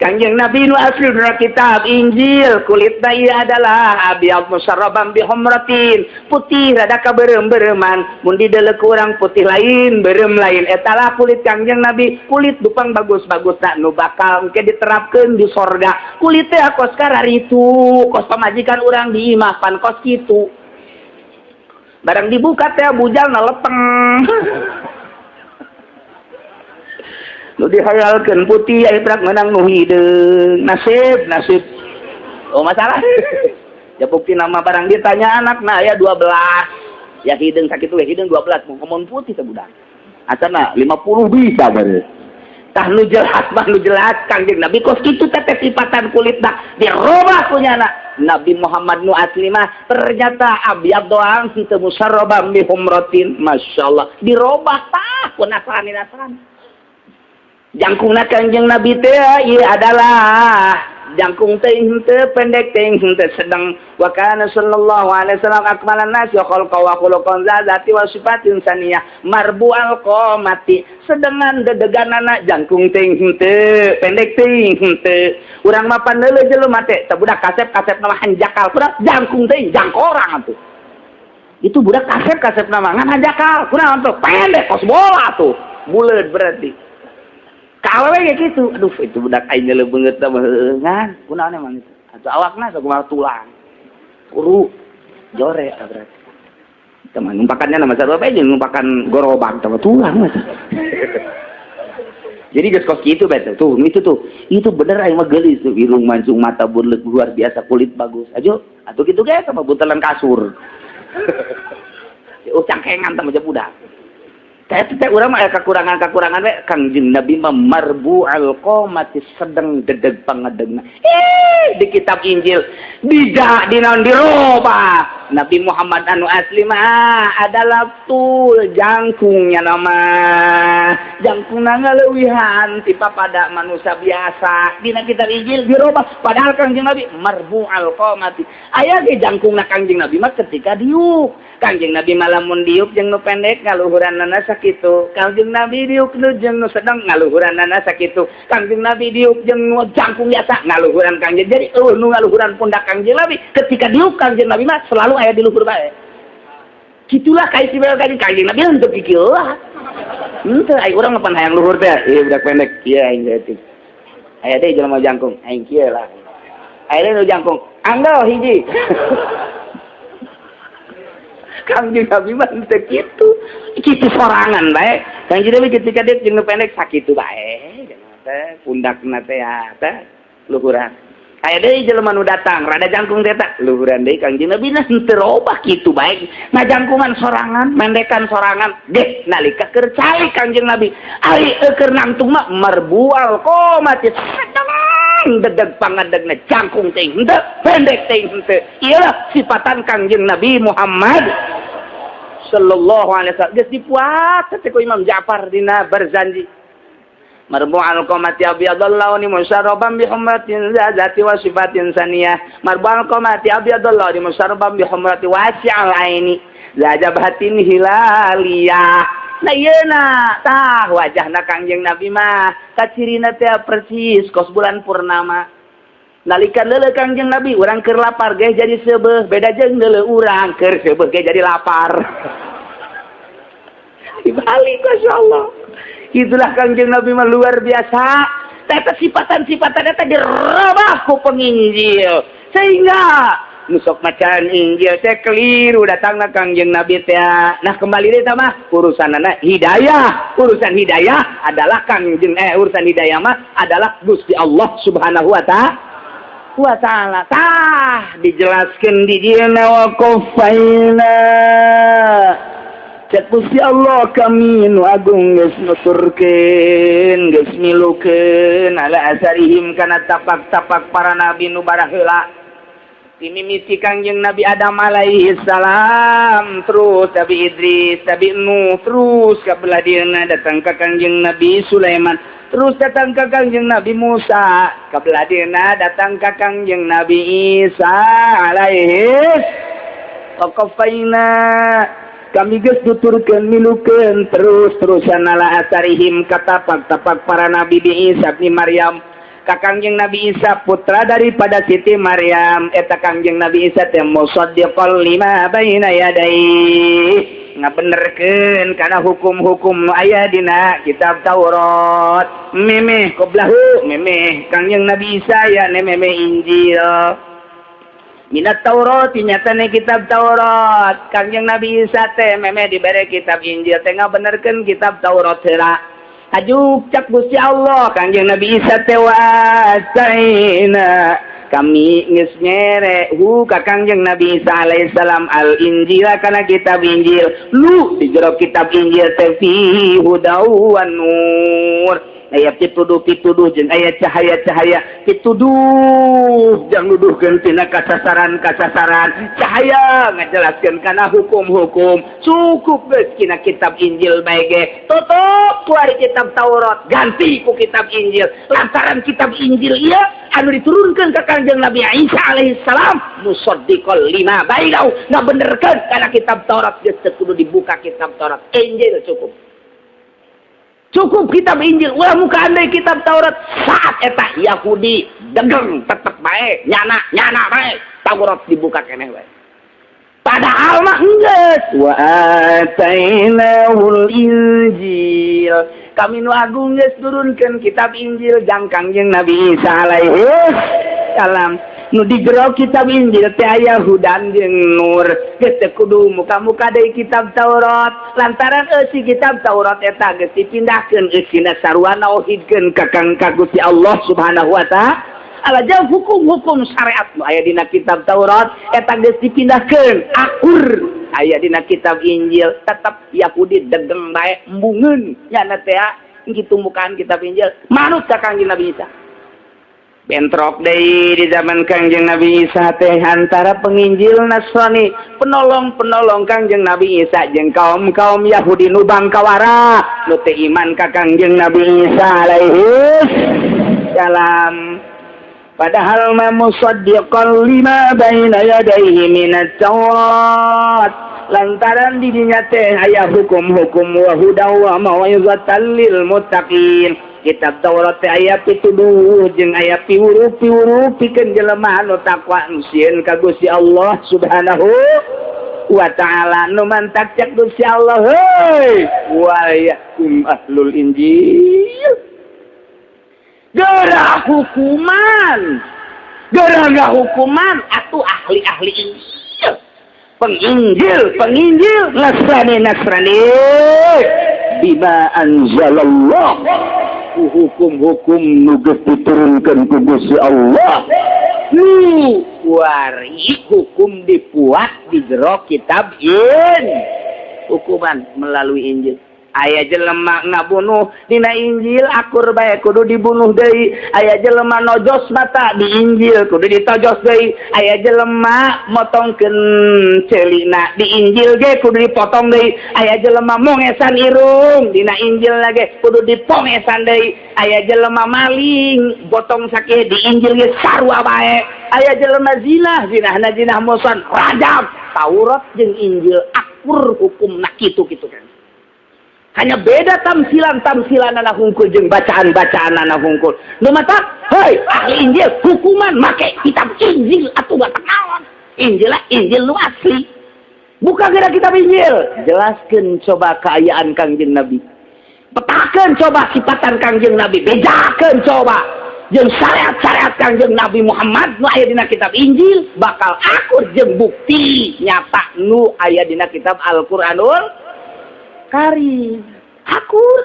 Kangjeng Nabi nu asli dina kitab Injil kulitna ieu adalah abyad musarraban bi humratin, putih rada kaberem-bereman, mun dideuleuh urang putih lain berem lain. Eta lah kulit Kangjeng Nabi, kulit dupang bagus-bagusna nu bakal engke diterapkeun di sorga. Kulit teh kos kararitu, kos pamajikan urang di imah pan kos kitu. Barang dibuka teh bujalna lepeng. Nu dihayalkeun putih aya prak menang nu hideung. Nasib. Oh masalah. Ya bukti nama barang ditanya anakna aya 12. Ya hideung sakitu we hideung 12 mun putih teh budak. Acana 50 bisa bener. Tah nu jelas Kangjeng Nabi kos kitu teh sifatan kulitna dirobah kunyana. Nabi Muhammad nu asli mah ternyata abyad doang teu musarrabam bi humratin. Masyaallah dirobah tah ku Nasrani. Jangkungna Kangjeng Nabi teh ieu adalah jangkung teh henteu pendek teh henteu sedang wa kana sallallahu alaihi wasallam akmalan nas wa khalqa wa khuluqan zati wa sifatin saniyah marbu'al qamati sedengan dedeganana jangkung teh henteu pendek teh henteu urang mah pandeuleuh jelema teh budak kasep nama hanjakal kunaon jangkung teh jangkorang atuh itu budak kasep nama ngan hanjakal kunaon atuh pendek kos bola tuh buleud berarti. Kalau kayak gitu, aduh itu budak aing leuleuh beungeut mah ngan, kunaon emang itu? Atuh awakna sakumaha tulang. Uru jore berarti. Teman numpakannya nama sarua bae jeung numpakan gorobak teh tulang mah. Jadi geus kos kitu bae tuh, itu bener aing mah geulis tuh, irung mancung mata buleuk luar biasa kulit bagus. Ajo, atuh kitu ge sama buntelan kasur. Cangkengan teh mah budak. Teh urang mah kekurangan we Kangjeng Nabi mah marbu'al qamati sedeng dedeg pangedegna. Di kitab Injil dina dirobah. Nabi Muhammad anu asli mah adalah tul jangkungnya nama. Jangkungna ngaleuwihan tipa pada manusia biasa. Dina kitab Injil dirobah padahal Kangjeng Nabi marbu'al qamati. Aya ge jangkungna Kangjeng Nabi mah ketika diuk. Kangjeng Nabi malamun diuk jeung nu pendek ngaluhuranna sakitu. Kangjeng Nabi diuk nu jeung nu sedang ngaluhuranna sakitu. Kangjeng Nabi diuk jeung nu jangkung biasa ngaluhuran Kangjeng. Jadi nu ngaluhuran pundak Kangjeng Nabi ketika diuk Kangjeng Nabi mah selalu aya di luhur bae. Kitulah kai sibel Kangjeng Nabi henteu kikieu lah. Henteu ai urang mah pan hayang luhur teh. Ieu budak pendek. Ieu aing geuting. Aya deui jelema jangkung. Aing kieu lah. Aya deui nu jangkung. Anggo hiji. Kangjeng Nabi mah teu kitu. Kitu sorangan bae. Kangjeng Nabi ketika dia jeung pendek sakitu bae. Teh pundakna teh teh luhuran. Aya deui jelema nu datang, rada jangkung teh teh luhuran deui Kangjeng Nabi nah teu robah kitu bae. Ngajangkungan sorangan, mendekan sorangan. Deh nalika keur cali Kangjeng Nabi. Ari keur nangtung mah marbual komat dedeg pangadegna jangkung teh henteu pendek teh henteu iyalah sifatan Kangjeng Nabi Muhammad sallallahu alaihi wasallam geus dipuat teh ku Imam Ja'far dina Barzanji marbu'al qamati abiyadallahu ni musyarraban bi humratin zati wa sifatin saniyah marbu'al qamati abiyadallahu ni musyarraban bi humrati wasi'al aini zajabatin hilaliyah. Nah iyeuna tah wajahna Kangjeng Nabi mah kacirina teh persis kos bulan purnama. Nalika leuleuh Kangjeng Nabi urang keur lapar ge jadi seubeuh, beda jeung leuleuh urang keur seubeuh ge jadi lapar. Dibalik masyaallah. Itulah Kangjeng Nabi mah luar biasa. Eta sifatan-sifatan eta dirobah ku penginjil. Sehingga nusok macan Injil teh keliru datangna Kangjeng Nabi teh. Nah kembali deui tah mah urusanana hidayah. Urusan hidayah adalah Kangjeng urusan hidayah mah adalah Gusti Allah Subhanahu wa ta'ala. Tah dijelaskeun di dieuna wa qafaina. Cek Gusti Allah kami nu agung geus nuturkeun geus milukeun ala asarihim kana tapak-tapak para nabi nu bara heula. Mimiti Kangjeng Nabi Adam alaihi salam, terus Nabi Idris, Nabi Nuh, terus kabelah dieuna datang ke Kangjeng Nabi Sulaiman, terus datang ke Kangjeng Nabi Musa, kabelah dieuna datang ke Kangjeng Nabi Isa alaihi waqafaina kami geus tuturkeun milukeun terus-terusan ala asarihim katapak-tapak para nabi di Isa bin Maryam. Kangjeng Nabi Isa putra daripada Siti Maryam eta Kangjeng Nabi Isa teh musaddiqal lima baina yadayhi ngabenerkeun kana hukum-hukum nu aya dina kitab Taurat memeh qoblahu memeh Kangjeng Nabi Isa ya memeh Injil minat Taurat nyatane kitab Taurat Kangjeng Nabi Isa teh memeh dibere kitab Injil teh ngabenerkeun kitab Taurat heula. Ajuk cak Gusti Allah Kangjeng Nabi Isa tewasaina kami geus nyere ka Kangjeng Nabi Isa alaihi salam al Injil kana kitab Injil lu di jero kitab Injil teh fi hudaw wan nur aya pituduh jeung aya cahaya-cahaya pituduh jang nuduhkeun tina kasasaran cahaya ngajelaskeun kana hukum-hukum cukup geus kina kitab Injil bae ge tutup ku ari kitab Taurat ganti ku kitab Injil lantaran kitab Injil ieu anu diturunkeun ka Kangjeng Nabi Isa alaihi salam musaddiqal lima bainau ngabenerkeun kana kitab Taurat geus teu kudu dibuka kitab Taurat Injil cukup kitab Injil ulah muka andai kitab Taurat saat eta Yahudi degeng tetep bae nyana bae Taurat dibuka keneh bae padahal mah geus wa atainahul Injil kami nu agung geus turunkeun kitab Injil jang Kangjeng Nabi Isa alaihi salam nu di jero kitab Injil teh aya hudan jeung nur geus teu kudu muka-muka deui kitab Taurat lantaran eusi kitab Taurat eta geus dipindahkeun eusina sarua nauhidkeun ka Gusti Allah Subhanahu wa ta'ala jeung hukum-hukum syariat nu aya dina kitab Taurat eta geus dipindahkeun akur aya dina kitab Injil tetep Yahudi degeng bae embungeun nya teh kitu mukaan kitab Injil manut ka Kangjeng Nabi Isa bentrok deui di zaman Kangjeng Nabi Isa teh antara penginjil Nasrani penolong Kangjeng Nabi Isa jeung kaum Yahudi nu bangkawara nu teu iman ka Kangjeng Nabi Isa alaihi salam padahal ma musaddiqal lima baina yadayhi minat Taurat lantaran di dinya teh aya hukum-hukum wa hudaw wa mau'izatan lil muttaqin kitab Taurat teh aya pituduh jeung aya piwurup pikeun jelema anu takwa sieun ka Gusti Allah Subhanahu wa ta'ala nu mantap cek Gusti Allah heuy wa yakum ahlul Injil geura hukuman gara hukuman atuh ahli-ahli Injil. Penginjil Nasrani bima anzalallah hukum-hukum nu geus diturunkeun ku Gusti Allah nu wari hukum dipuat di jero kitab hukuman melalui Injil. Aya jelema ngabunuh dina Injil akur bae kudu dibunuh deui. Aya jelema nojos mata di Injil kudu ditojos deui. Aya jelema motongkeun ceulina di Injil ge kudu dipotong deui. Aya jelema mongesan irung dina Injil lage kudu dipongesan deui. Aya jelema maling botong sakeh di Injil ge sarua bae. Aya jelema zinah zinah mosan rajam. Taurat jeung Injil akur hukumna kitu-kitu kan. Hanya beda tamsilan anak hungkul jeung bacaan anak hungkul. Nu mata, hei ahli Injil hukuman make kitab Injil atuh gak takawan. Injil nu asli. Buka geura kitab Injil. Jelaskeun coba keayaan Kangjeng Nabi. Petakeun coba sifatan Kangjeng Nabi. Bejakeun coba jeung syariat-syariat Kangjeng Nabi Muhammad nu aya dina kitab Injil bakal akur jeung bukti nyata nu aya dina kitab Al-Qur'anul Karim. Akur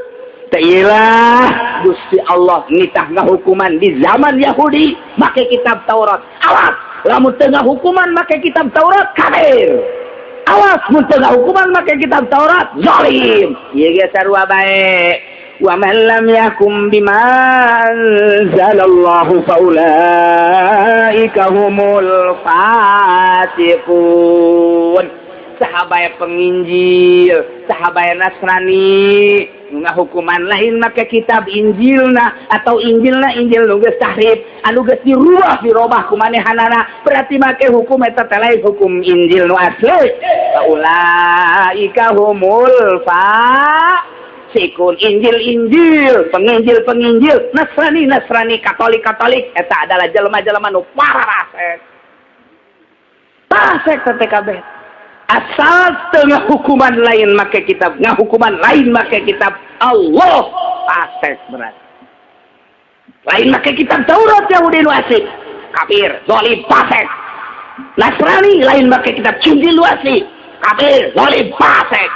tailah Gusti Allah nitah ngahukuman di zaman Yahudi make kitab Taurat. Awas lamun teu ngahukuman make kitab Taurat kafir. Awas mun teu ngahukuman make kitab Taurat zalim. Ieu ge sarua bae. Wa man lam yakum bima anzalallahu faulaika humul fasiqun. Sahabat penginjil, sahabat Nasrani, nggak hukuman lain make kitab Injilna atau Injilna Injil nu geus tahrif, anu geus dirubah kumanehanana, berarti make hukum eta teh lain hukum Injil nu asli. Ulaika humul fasiqun. Injil, penginjil, Nasrani, Katolik, eta adalah jelema-jelema nu pararasek. Parasek teh kabeh. Asal tengah hukuman lain make kitab, hukuman lain make kitab Allah pasek berat. Lain make kitab Taurat Yahudi nu asli kafir, zalim, pasek. Nasrani lain make kitab Injil nu asli kafir, zalim, pasek.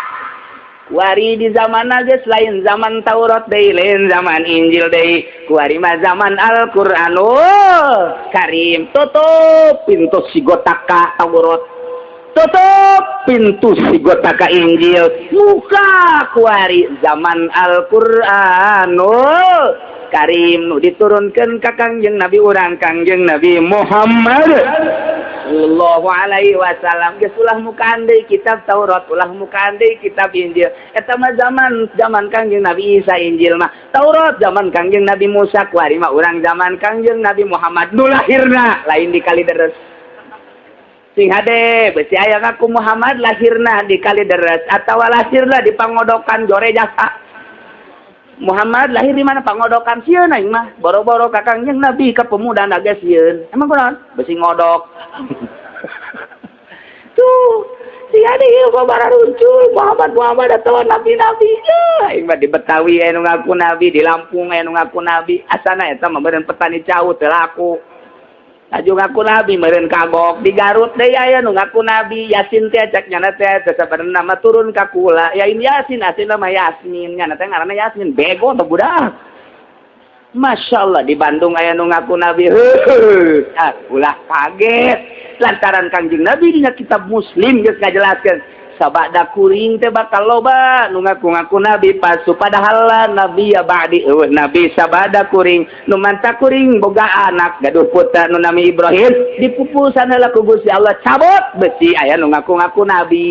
Kuari di zaman geus lain zaman Taurat deui, lain zaman Injil deui. Kuari mah zaman Al-Qur'anul Karim. Tutup pintu sigotaka Taurat. Tutup pintu sigotaka Injil. Muka kuari zaman Al-Qur'anul Karim nu diturunkeun ka Kangjeng Nabi urang Kangjeng Nabi Muhammad sallallahu alaihi wasallam. Geus ulah mukaan deui kitab Taurat, ulah mukaan deui kitab Injil. Eta mah zaman Kangjeng Nabi Isa. Injil mah Taurat zaman Kangjeng Nabi Musa. Kuari mah urang zaman Kangjeng Nabi Muhammad nu lahirna lain di Kalideres. Sing hade besi aya ngaku Muhammad lahirna di Kalideres atawa lahirna di Pangodokan Jore Jasa. Muhammad lahir di mana? Pangodokan sieun aing mah. Boro-boro ka Kangjeng Nabi ka pemuda naga sieun. Emang kunaon? Besi ngodok. Tuh, sing hade ieu babara runcul Muhammad atawa nabi-nabi. Aing mah di Betawi aya nu ngaku nabi, di Lampung aya nu ngaku nabi. Asana eta mah meureun petani cau teu laku. Aju ngaku nabi meureun kagok di Garut deui aya nu ngaku nabi. Yasin teh cek nyana teh sabarna mah turun ka kula. Ya ini Yasin asina mah Yasmin nyana teh ngaranna Yasmin bego teh budak. Masyaallah di Bandung aya nu ngaku nabi. Ulah kaget lantaran Kangjeng Nabi dina kitab Muslim geus ngajelaskeun sabada kuring teh bakal loba nu ngaku-ngaku nabi palsu padahal nabi ya ba'di nabi sabada kuring nu manta kuring boga anak gaduh putra nu nami Ibrahim dipupusan heula ku Gusti Allah cabut besi aya nu ngaku-ngaku nabi.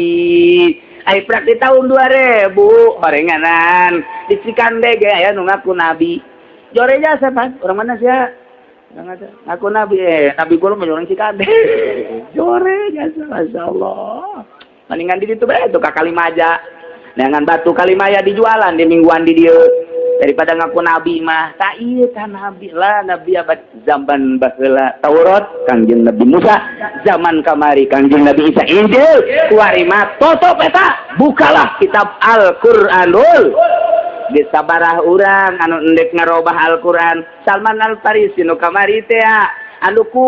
Ai prak di tahun 2000 horenganan di Cikande ge aya nu ngaku nabi. Jore Jasa pan urang mana sia? Ngaku nabi nabi guru mah urang Cikande. Jore Jasa masyaallah. Mendingan di ditu bae tuh ka Kalimaja. Dengan batu Kalimaya dijualan di mingguan di dieu. Daripada ngaku nabi mah. Ta ieu tah nabi lah, nabi abad zaman baheula Taurat Kangjeng Nabi Musa, zaman kamari Kangjeng Nabi Isa Injil. Kuari mah tutup eta, bukalah kitab Al-Qur'anul Geus sabarah urang anu endek ngarobah Al-Qur'an. Salman Al-Farisi nu kamari teh anu ku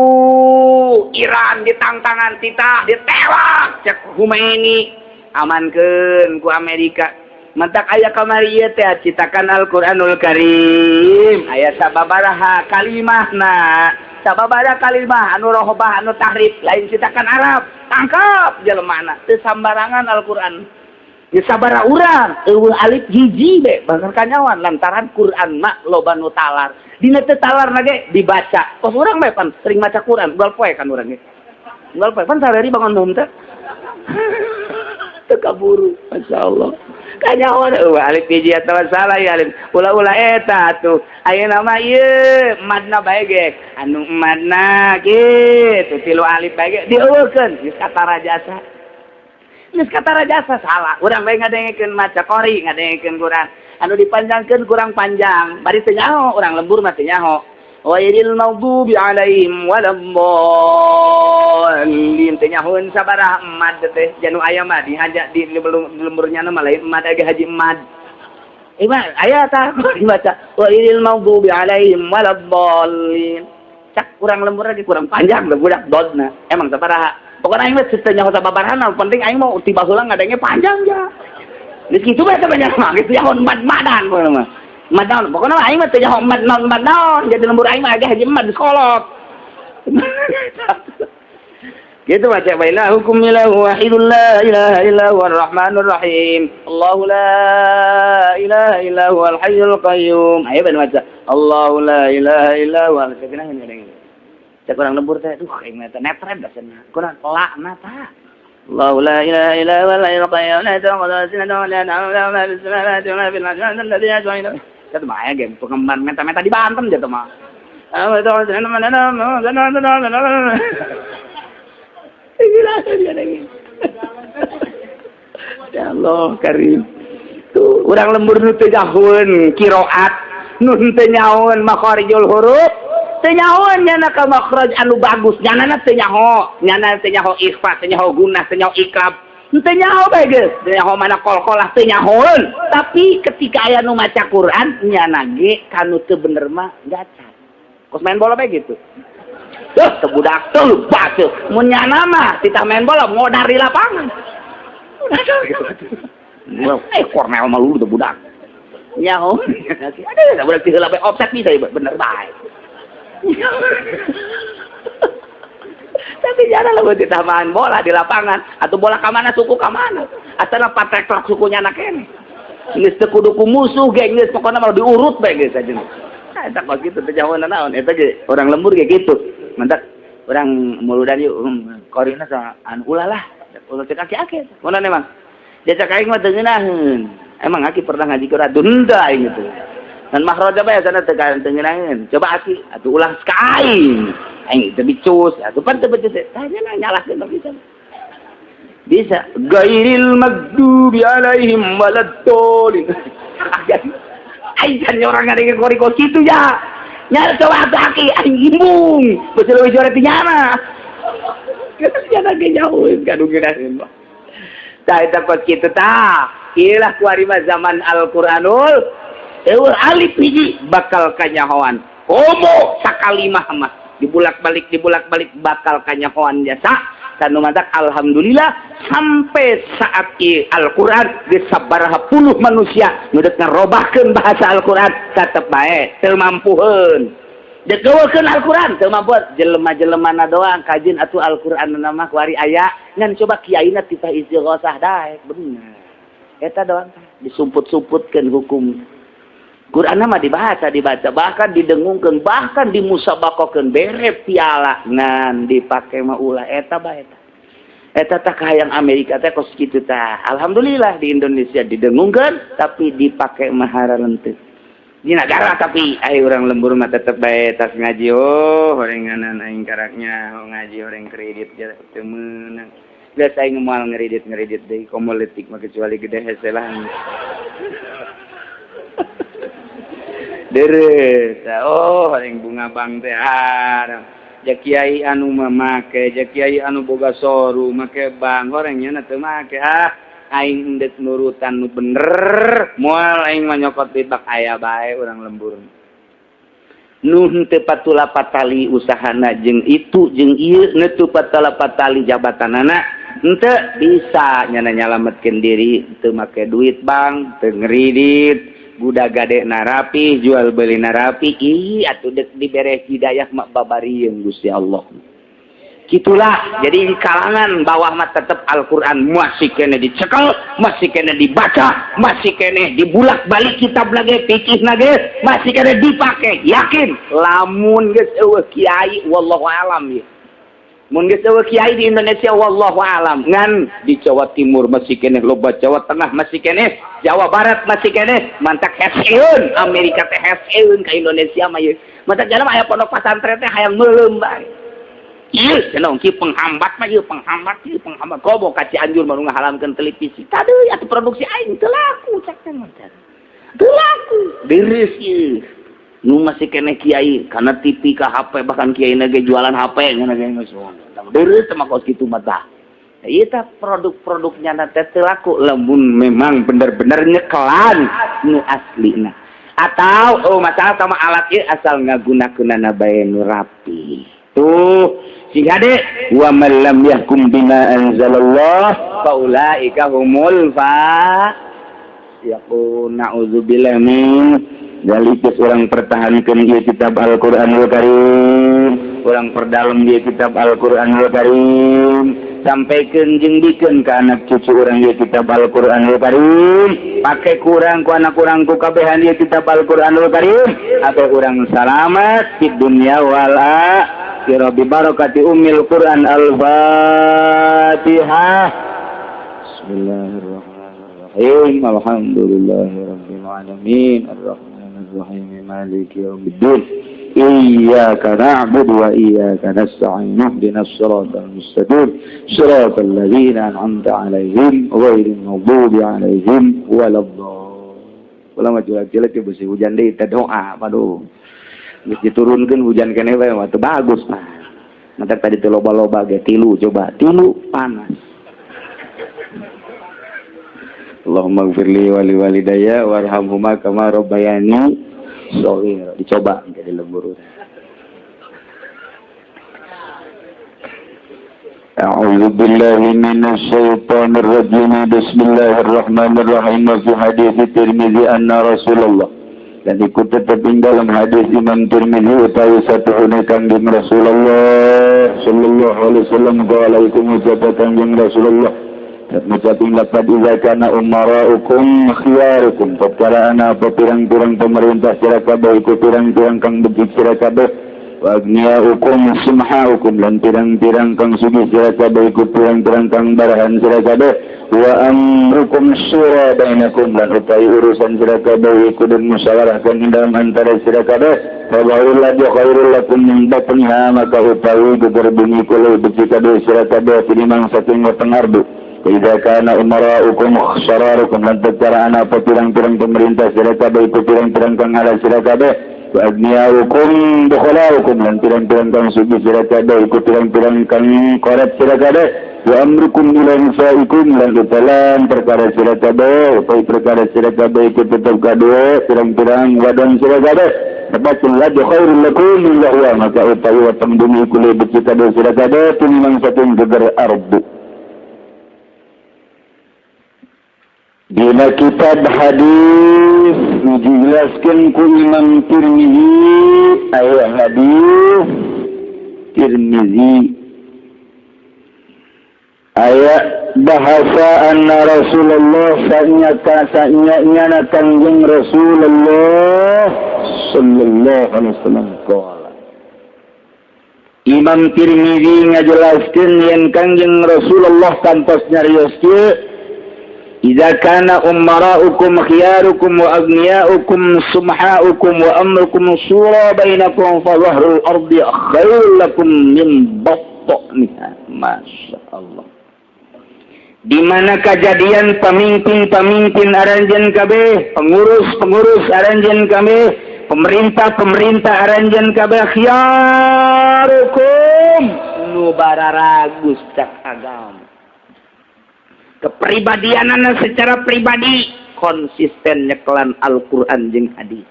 Iran ditangtangan titah ditewak cek Khomeini amankeun ku Amerika. Mentak aya kamari ieu teh citakan Al-Qur'anul Karim aya sababaraha kalimahna. Sababaraha kalimah anu rohbah anu tahrif lain citakan Arab. Tangkap jelemana teu sambarangan Al-Qur'an. Ya sabaraha urang eueuh alif hiji be bahkan kanyawan lantaran Qur'an mah loba nu talar. Dina teu talarna ge dibaca. Tos urang bae pan sering maca Qur'an, unggal poe kan urang ge. Unggal poe pan sareri bangun hum teh. Teu kaburu, masyaallah. Kanyawan eueuh alif hiji atawa salah ya alif. Ulah-ulah eta atuh. Ayeuna mah ieu madna bae ge. Anu madna kitu tilu alif bae ge dieuweukeun geus katara jasa. Geus katara jasa salah. Urang bae ngadengekeun maca qori, ngadengekeun Qur'an. Anu dipanjangkeun kurang panjang. Bari teu nyaho, urang lembur mah teu nyaho. Ghairil maghdubi alaihim waladdallin. Teu nyahoeun sabaraha mad teh. Janu aya mah dihaja di lemburnya mah lain mad age haji mad. Ieu aya tah dibaca ghairil maghdubi alaihim waladdallin. Cak kurang lembur lagi kurang panjang da budak dodna. Emang sabaraha? Pokona aing mah teu nyaho sababaraha, penting aing mau tiba heula ngadenge panjang ja. Geus kitu bae teh banyak mah geus nyaho mad-madan mah. Mad-naon, pokona aing mah teu nyaho mad-naon, jadi lembur aing mah age haji mad sekolot. Gitu baca baina hukum ilahu wahidul la ilaha illa huwar rahmanur rahim. Allahu la ilaha illa huwal hayyul qayyum. Ayo ben baca Allahu la ilaha illa huwal sakinahin ngedeng. Cek urang lembur teh duh aing mah teh netret dasana. Kurang lakna tah. Allahu la ilaha illa huwal hayyul qayyum la ta'khudhuhu sinatun wa la nawm lahu ma fis samawati wa ma fil ardi alladzi yashfa'u indahu. Eta mah aya ge pengemban meta-meta dibantem jatuh mah. Ya Allah karim. Tuh urang lembur nu teu nyahoeun qiraat, nu teu nyahoeun makharijul huruf, teu nyahoeun nyana ka makhraj anu bagus, nyana teu nyaho, nyana teu nyaho ikhfa, teu nyaho gunnah, teu nyaho iqlab. Teu nyaho bae geus, teu nyaho mana qalqalah teu nyahoeun. Tapi ketika aya nu maca Quran nyana ge kanu teu bener mah gacat. Kos main bola bae gitu. Teu budak teu lupa teu. Mun nyana mah titah main bola mau dari lapangan. Gitu. Kornel mah lu teu budak. Nyaho. Aduh, budak teu heula bae offset bisa bener bae. Tapi jangan lah titah main bola di lapangan atau bola ka mana suku ka mana. Asana patrek sukunya anak kene. Geus teu kudu ku musuh ge geus pokona mah diurut bae geus aja. Eta kok kitu teh jawaban naon eta ge orang lembur ge kitu. Mantak urang muludan yuk korina sa anu ulah lah. Ulah cek aki-aki. Mun emang. Dia cek aing mah teu ngeunaheun. Emang aki pernah ngaji Quran dunda aing itu. Dan mahroja bae sana teu ngeunaheun. Coba aki atuh ulah sekain. Aing teu bicus, atuh pan teu bicus. Tanya nyalakeun bisa. Bisa. Ghairil maghdubi alaihim waladdallin. Aing kan orang ngadenge koriko kitu ya. Nyara coba aki aing gimbung. Betul we jore teh nyana. Nyana ge jauh kadu geunaheun mah. Tah eta kos kitu tah. Ieulah kuari mah zaman Al-Qur'anul eueuh alif hiji bakal kanyahoan. Omo sakalimah mah dibulak-balik bakal kanyahoan jasa. Kanu matak alhamdulillah sampai saat ieu Al-Qur'an geus sabaraha puluh manusia nu deuk ngarobahkeun bahasa Al-Qur'an tetep bae teu mampuheun. Deuk gawekeun Al-Qur'an teu mampu jelema-jelemana doang kajin atuh Al-Qur'an mah kuari aya ngan coba kiaina titah istighosah daek bener. Eta doang disumput-sumputkeun hukum. Qur'an mah dibaca bahkan didengungkeun bahkan dimusabakokeun bere piala ngan dipake mah ulah eta bae eta tah kahayang Amerika teh kos kitu tah alhamdulillah di Indonesia didengungkeun tapi dipake mah hareuleunteut di negara tapi ayo urang lembur mah tetep bae tas ngaji horenganan aing karaknya ngaji horeng kredit teu meunang geus aing moal ngredit deui komoletik mah kecuali gede hese lah. Deres, oh yang bunga bang teh ja kiai anu mah make, ja kiai anu boga soru make bang orangnya na teu make aing geus nurutan nu bener moal aing mah nyokot tibak aya bae urang lembur nu henteu patula patali usahana jeung itu jeung ieu neutu patula patali jabatanana henteu bisa nyana nyalametkeun diri teu make duit bang teu ngridit budak gade narapi jual beli narapi ih atuh deuk dibere hidayah mak babarieun Gusti Allah. Gitulah, jadi di kalangan bawah mah tetap Al-Quran masih kena dicekel, masih kena dibaca, masih kena dibulak-balik kitab lagi, fikih lagi, masih kena dipakai. Yakin? Lamun geus eueuh kiai wallahu alam ya. Mun geus eueuh kiai di Indonesia wallahu alam. Ngan di Jawa Timur masih kena loba, Jawa Tengah masih kena, Jawa Barat masih kena, mantak heseueun, Amerika teh heseueun ka Indonesia mah ye. Mantak jalan aya pondok pesantren teh hayang meuleum bae. Iya, cenah ki penghambat mah ieu penghambat. Gobo ka Cianjur baru ngahalamkeun televisi. Tadi atuh produksi aing teu laku cek teh mah. Teu laku. Diris ieu. Nu masih kene kiai kana TV ka HP bahkan kiai ge jualan HP ngana ge geus. Diris mah kos kitu mah tah. Ieu tah produk-produknya teh teu laku lamun memang bener-bener nyekelan nu aslina. Atau masalah sama alat ieu asal ngagunakeunana bae nu rapi. Tuh sehingga deh wa man lam yahkum bima anzalallah faulaika humul yaqul na'udzubillah min dalik orang pertahankan dia kitab Al-Qur'anul Karim orang perdalam dia kitab Al-Qur'anul Karim sampaikan jeung dikeun ka anak cucu orang dia kitab Al-Qur'anul Karim pakai kurang ku anak kurang ku kabehan dia kitab Al-Qur'anul Karim atau orang selamat di dunia wal kira bi barakati ummil Quran al-Fatihah. Bismillahirrahmanirrahim. Alhamdulillahirabbil alamin arrahmanir rahim maliki yaumiddin. Iyyaka na'budu wa iyyaka nasta'in ihdinas siratal mustaqim siratal ladzina an'amta 'alaihim ghairil maghdubi 'alaihim waladdallin. Ulama jelek-jelek beusi hujan deui teh doa paduh. Geus diturunkeun hujan keneh bae mah teu bagus mah. Nanti tadi teu loba-loba ge tilu coba tilu panas. Allahumma ighfirli wa li walidayya warhamhuma kama rabbayani shaghira. Dicoba jadi lembur. A'udzu billahi minasy syaithanir rajim. Bismillahirrahmanirrahim. Fi hadits Tirmizi anna Rasulullah dan ikut terping dalam hadis Imam Tirmizi utawi satuhuna kangjeng Rasulullah sallallahu alaihi wasallam qala iku ngucapaken kangjeng Rasulullah ngucapin laqad idza kana umaraukum khiyarukum tatkala ana pirang-pirang pemerintah sira kabeh iku pirang-pirang kang becik sira kabeh wa aghniyaukum sumhaukum lan pirang-pirang kang sugih sira kabeh iku pirang-pirang kang barahan sira kabeh wa amrukum syura bainakum lan utawi urusan sira kabeh iku den musyawarahkan ing dalam antara sira kabeh fa khairul lakum min batniha maka utawi gugur bumi kula becik kabeh sira kabeh tinimbang saking weteng ardu idza kana umaraukum syararukum lan tatkala ana pirang-pirang pemerintah sira kabeh iku pirang-pirang kang ala sira kabeh wa aghniyaukum dukhalaukum lan pirang-pirang kang sugih sira kabeh iku pirang-pirang kang korep sira kabeh wa amrukum ila nisaikum lan utalan perkara sira kabeh utawi perkara sira kabeh iku tetep kadue pirang-pirang wadon sira kabeh tabatul ladhi khairul lakum min lahwa maka utawi watang bumi iku lebih becik kadue sira kabeh tinimbang saking geger ardu. Dina kitab hadis dijelaskan ku Imam Tirmizi ayat hadis Tirmizi ayat bahasa anna Rasulullah sa'nya kangjeng Rasulullah sallallahu alaihi wasallam qala Imam Tirmizi ngajelaskeun yen kangjeng Rasulullah kantos nyarios kieu idza kana umaraukum khiyarukum wa aghniyaukum sumhaukum wa amrukum syura bainakum fa zahrul ardi khairul lakum min batniha. Masyaallah. Di mana kejadian pemimpin-pemimpin aranjeun kabeh, pengurus-pengurus aranjeun kabeh, pemerintah-pemerintah aranjeun kabeh khiyarukum nu bararagus cak agama. kepribadianana secara pribadi konsisten nyekelan Al-Quran jeung hadis.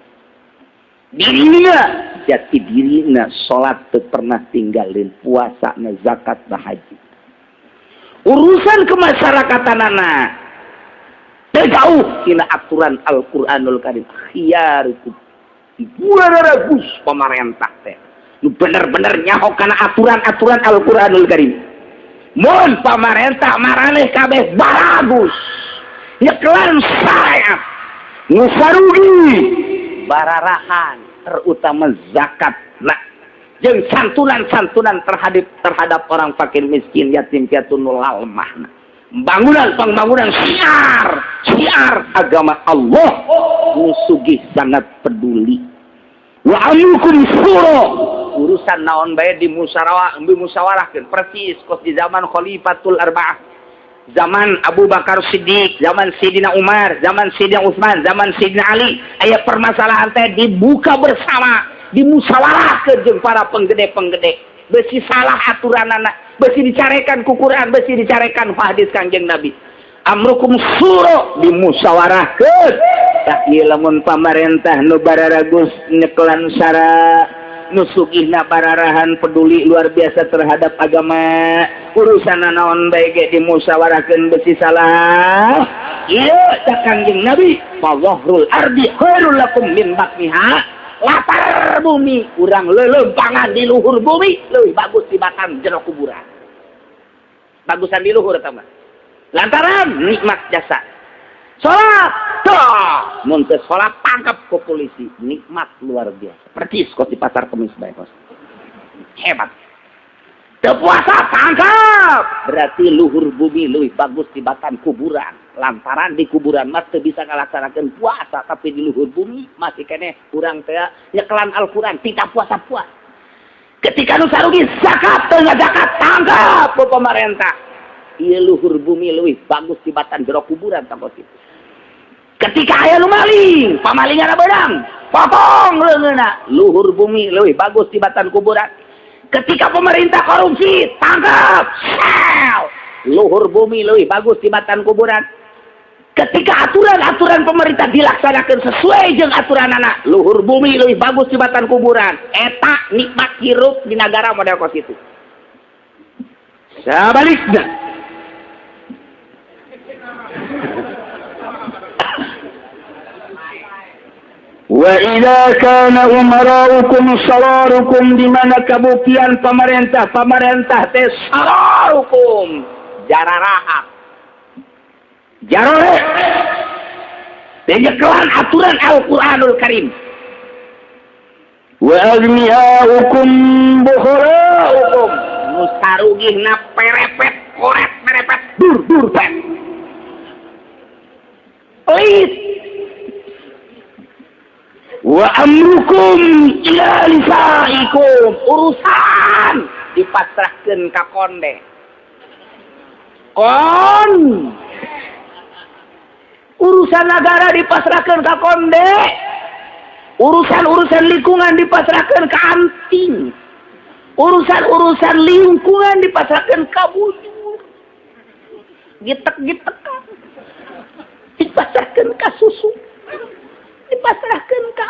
Dirinya jati dirina salat teu pernah tinggalin, puasa na zakat na haji. Urusan kemasyarakatan teu jauh tina aturan Al-Qur'anul Karim. Khiyarukum buaragus pemerintah teh nu bener-bener nyaho kana aturan-aturan Al-Qur'anul Karim. Mun pemerintah maraneh kabeh bagus nyekelan syariat ngusarugi bararahan terutama zakat jeung santunan-santunan terhadap orang fakir miskin yatim piatu nu lemah. Pembangunan syiar agama Allah musugih sangat peduli. Wa amrukum syura urusan naon bae dimusyawarahkeun persis kos di zaman Khalifatul Arba'ah, zaman Abu Bakar Siddiq, zaman Sayyidina Umar, zaman Sayyidina Utsman, zaman Sayyidina Ali, aya permasalahan teh dibuka bersama, dimusyawarahkeun jeung para penggede-penggede. Besi salah aturanana, besi dicarekan ku Quran, besi dicarekan ku hadis Kangjeng Nabi. Amrukum syura dimusyawarahkeun. Tah ieu lamun pamarentah nu bararagus nyekelan syara, nu sugihna bararahan peduli luar biasa terhadap agama, urusan naon bae ge dimusyawarahkeun besi salah. Ieu cak Kangjeng Nabi, "Fawahrul ardi khairul lakum min batniha." Lapar bumi, urang lelempangan di luhur bumi, leuwih bagus dibatan jero kuburan. Bagusan di luhur eta mah. Lantaran nikmat jasa. Salat, toh, mun teu salat tangkap ku polisi, nikmat luar biasa. Percis kos di pasar Kemis bae kos. Hebat. Teu puasa tangkap, berarti luhur bumi leuwih bagus dibatan kuburan. Lantaran di kuburan mas teu bisa ngalaksanakeun puasa, tapi di luhur bumi masih keneh urang teh nyekelan Al-Qur'an tidak puasa-puasa. Ketika nu sarugi zakat teu ngazakat tangkap ku pemerintah. Ieu luhur bumi leuwih bagus dibatan jero kuburan tangkos kitu. Ketika aya nu maling, pamalinganna beudang, potong leungeunna, luhur bumi leuwih bagus dibatan kuburan. Ketika pemerintah korupsi, tangkap, luhur bumi leuwih bagus dibatan kuburan. Ketika aturan-aturan pemerintah dilaksanakan sesuai jeung aturanana, luhur bumi leuwih bagus dibatan kuburan. Eta nikmat hirup di negara model kos itu. Sabalikna. Wa idza kana umaraukum salarukum, di mana kabuktian pemerintah teh salarukum jararaha. Jarare penyekelan aturan Al-Qur'anul Karim. Wa aghniyaukum bukharaukum, musarugihna perepet koret perepet dur pet. Ois. Wa amrukum ila lisaikum, urusan dipasrahkeun ka konde. Urusan negara dipasrahkan ke konde, urusan lingkungan dipasrahkan ke anting, urusan lingkungan dipasrahkan ke bujur, gitek-gitekan, dipasrahkan ke susu, dipasrahkan ke